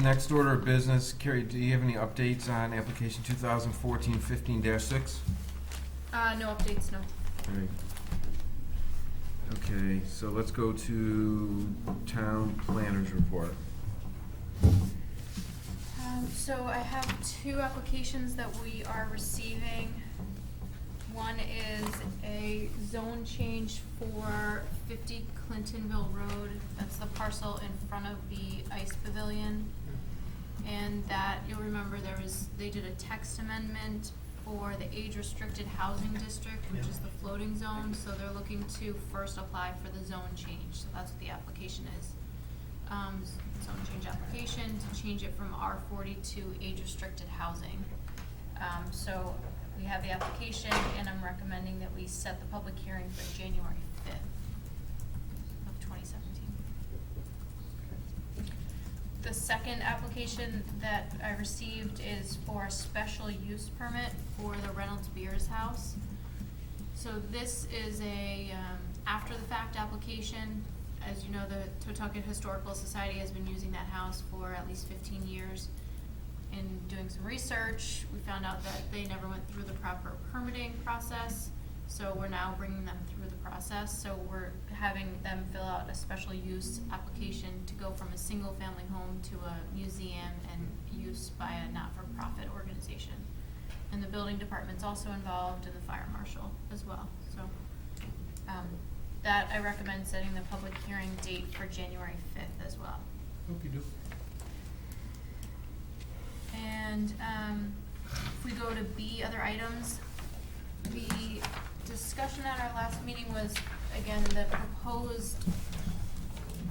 Next order of business, Carrie, do you have any updates on application 2014-15-6? No updates, no. Alright. Okay, so let's go to town planners report. So I have two applications that we are receiving. One is a zone change for 50 Clintonville Road. That's the parcel in front of the ice pavilion. And that, you'll remember they did a text amendment for the age-restricted housing district, which is the floating zone. So they're looking to first apply for the zone change. So that's what the application is. Zone change application to change it from R40 to age-restricted housing. So we have the application, and I'm recommending that we set the public hearing for January 5th of 2017. The second application that I received is for a special use permit for the Reynolds Beers House. So this is a after-the-fact application. As you know, the Totucket Historical Society has been using that house for at least 15 years. In doing some research, we found out that they never went through the proper permitting process, so we're now bringing them through the process. So we're having them fill out a special use application to go from a single-family home to a museum and use by a not-for-profit organization. And the building department's also involved, and the fire marshal as well. So that I recommend setting the public hearing date for January 5th as well. Okey-doke. And if we go to B, other items, the discussion at our last meeting was, again, the proposed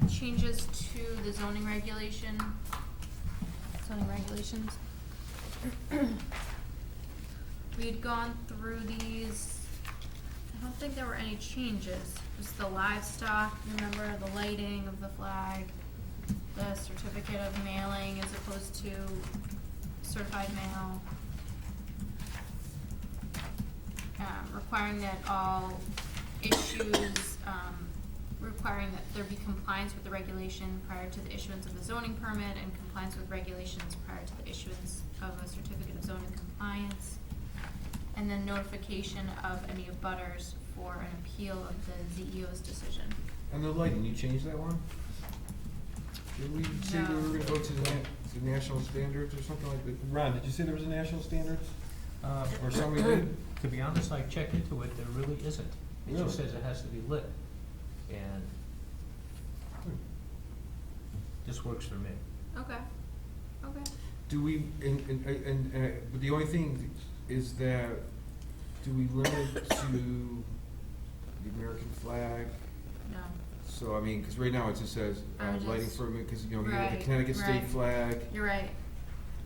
changes to the zoning regulations. We had gone through these. I don't think there were any changes. Just the livestock, remember, the lighting of the flag, the certificate of mailing as opposed to certified mail, requiring that all issues, requiring that there be compliance with the regulation prior to the issuance of the zoning permit and compliance with regulations prior to the issuance of a certificate of zoning compliance, and then notification of any abutters for an appeal of the ZEO's decision. And the lighting, you changed that one? Did we say we were gonna go to the national standards or something like that? Ron, did you say there was a national standards? Or somebody did? To be honest, I checked into it, there really isn't. It just Really? says it has to be lit, and this works for me. Okay, okay. Do we, but the only thing is that, do we limit it to the American flag? No. So, I mean, because right now it just says, lighting Just- for, because, you know, you have the right, Connecticut state right. flag. You're right.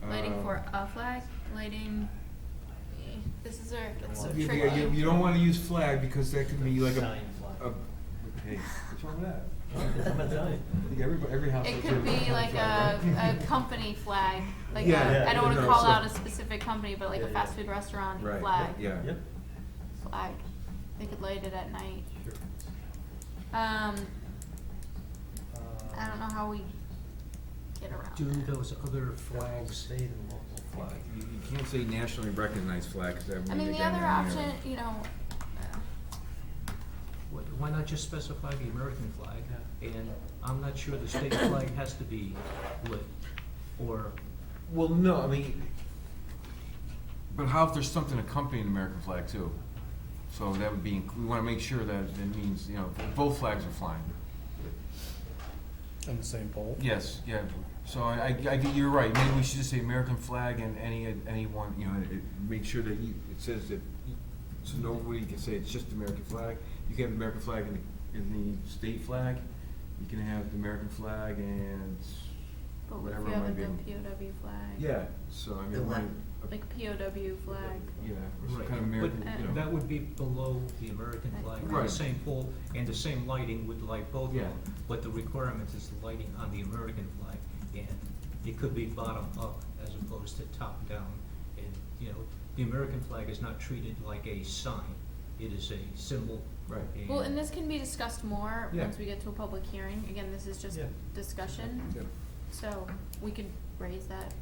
Lighting uh, for a flag, lighting, this is it's so You, tricky. you don't wanna use flag because that could be like a, Italian flag. hey, what's wrong with that? I'm Italian. I think every house. It has could be like flag, right? a company flag, like Yeah, I don't wanna no, call so- out a specific company, but like a Yeah, fast yeah. food restaurant Right, flag, yeah. Yep. flag. They could light it at night. Sure. I don't know how we get around Do that. those other flags, State and local flag. You can't say nationally recognized flag, cause that I means mean, they the got other it on option, there. you know, Why not just specify the American flag? And I'm not sure the state flag has to be lit, or, Well, no, I mean, but how if there's something accompanying the American flag too? So that would be, we wanna make sure that it means, you know, both flags are flying. On the same pole? Yes, yeah, so you're right, maybe we should just say American flag and any one, you know, make sure that it says that, so nobody can say it's just the American flag. You can have the American flag in the state flag, you can have the American flag and But what if whatever you it have might like be. a POW flag? Yeah, so I The mean, what? Like POW flag. yeah, or some right, kind of American, but you know. that would be below the American flag, on the Right. same pole, and the same lighting would light both of Yeah. them. But the requirement is the lighting on the American flag, and it could be bottom up as opposed to top down. And, you know, the American flag is not treated like a sign, it is a symbol. Right. Well, and this can be discussed more Yeah. once we get to a public hearing. Again, this is just Yeah. discussion. Yep. So we could raise that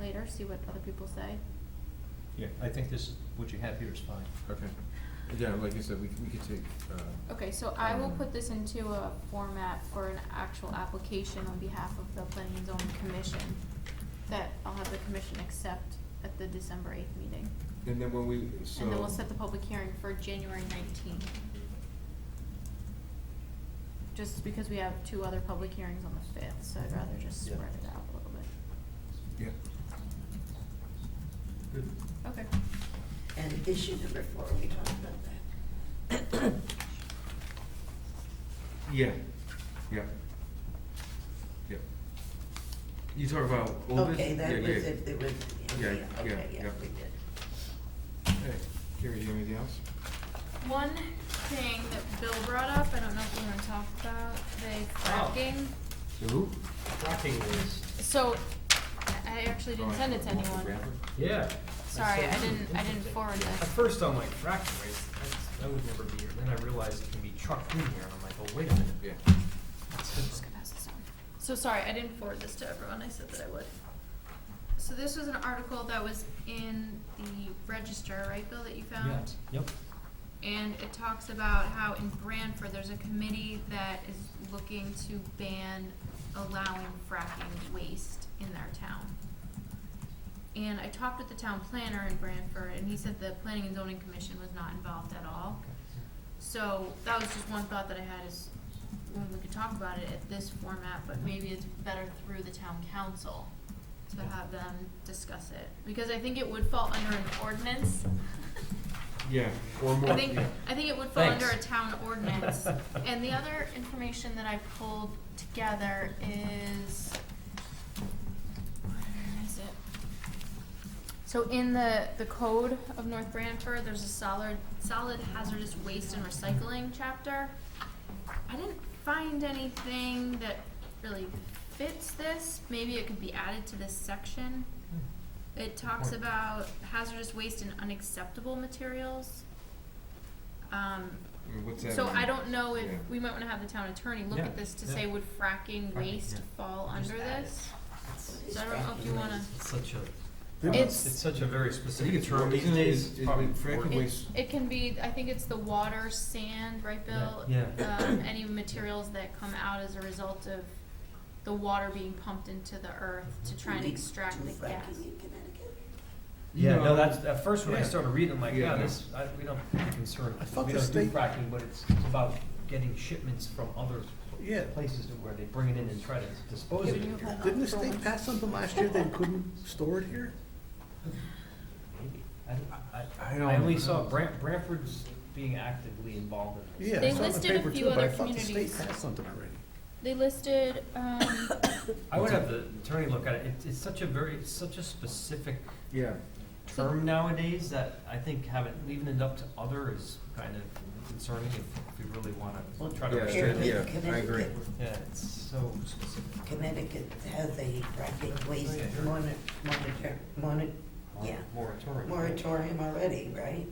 later, see what other people say. Yeah, I think this, what you have here is fine. Okay. Yeah, like you said, we could take, Okay, so I will put this into a format for an actual application on behalf of the Planning and Zoning Commission that I'll have the commission accept at the December 8th meeting. and then when we, so. And then we'll set the public hearing for January 19th. Just because we have 2 other public hearings on the 5th, so I'd rather just Yeah. spread it out a little bit. Yeah. Good. Okay. And issue number 4, we talked about that. Yeah, yeah. Yeah. You talk about Ovis? Okay, that Yeah, was yeah. if there was, Yeah, okay, yeah, yeah, yeah. we did. Hey, Carrie, do you have anything else? One thing that Bill brought up, I don't know if you wanna talk about, the fracking. Who? Fracking list. So, I actually didn't send it to anyone. Yeah. Sorry, I didn't forward At this. first I'm like, fracking waste, that would never be here. Then I realized it can be trucked in here, and I'm like, oh, wait a minute. Yeah. I'm just gonna pass this on. So sorry, I didn't forward this to everyone, I said that I would. So this was an article that was in the Register, right, Bill, that you found? Yep. And it talks about how in Branford, there's a committee that is looking to ban allowing fracking waste in their town. And I talked with the town planner in Branford, and he said the Planning and Zoning Commission was not involved at all. So that was just one thought that I had, is when we could talk about it at this format, but maybe it's better through the town council to have them discuss it. Because I think it would fall under an ordinance. Yeah, or more, I think, yeah. I think it would fall under a Thanks. town ordinance. And the other information that I pulled together is, where is it? So in the code of North Branford, there's a solid hazardous waste and recycling chapter. I didn't find anything that really fits this. Maybe it could be added to this section. It talks point. about hazardous waste and unacceptable materials. I mean, what's that So mean? I don't know if, Yeah. we might wanna have the town attorney look Yeah, at this to yeah. say, would fracking Fracking, waste yeah. fall Just under add it. this? So I don't know if you wanna, It's such a, It's- it's such a very I think specific it's term these isn't it- days. is Probably fracking more- waste- it can be, I think it's the water, sand, right, Bill? Yeah. Any materials that come out as a result of the water being pumped into the earth to try and Do we extract do the fracking gas. in Connecticut? Yeah, No. no, that's, at first when I Yeah. started reading, I'm like, Yeah, yeah, no. this, we don't be concerned. I thought We the don't do state- fracking, but it's about getting shipments from other Yeah. places to where they bring it in and try to dispose of it. Giving you a Didn't the state pass something last year they couldn't store it here? Maybe. I don't- I only saw Branford's being actively involved in this. Yeah, They I saw it in the listed a paper few too, but I other thought the state communities. passed something already. They listed, I would have the attorney look at it. It's such a specific Yeah. term nowadays that I think leaving it up to other is kind of concerning if we really wanna try to Yeah, restrict it. yeah, I agree. Connecticut, Yeah, it's so specific. Connecticut has a fracking waste Oh, yeah, sure. Moratorium. moratorium already, right?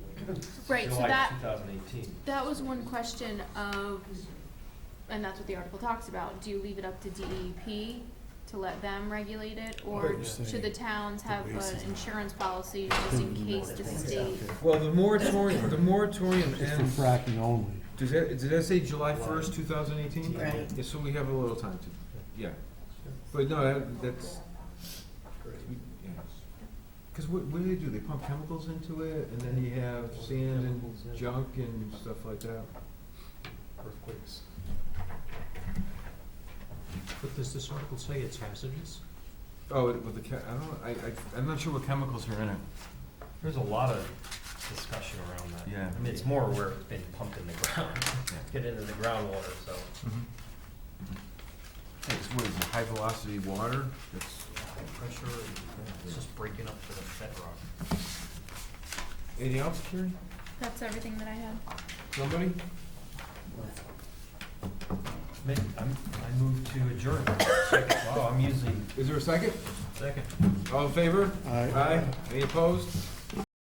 right, so July that, 2018. that was one question of, and that's what the article talks about, do you leave it up to DEP to let them regulate it? Or Or say should the towns have waste an is- insurance policy just in case the state? Well, the moratorium It's for ends, fracking only. Does that say July 1st, 2018? Right. Yeah, so we have a little time to, yeah. But no, that's, yeah. Because what do they do? They pump chemicals into it, and then you have sand and junk and stuff like that. Earthquakes. But does this article say it's hazardous? Oh, with the, I don't, I'm not sure what chemicals are in it. There's a lot of discussion around that. Yeah. I mean, it's more where it's been pumped in the ground, get into the groundwater, so. It's, what is it, high velocity water? It's, High pressure, it's just breaking up to the bedrock. anything else, Carrie? That's everything that I had. Somebody? I move to adjourn. Wow, I'm usually Is there a second? second. All in favor? Aye. Aye. Any opposed?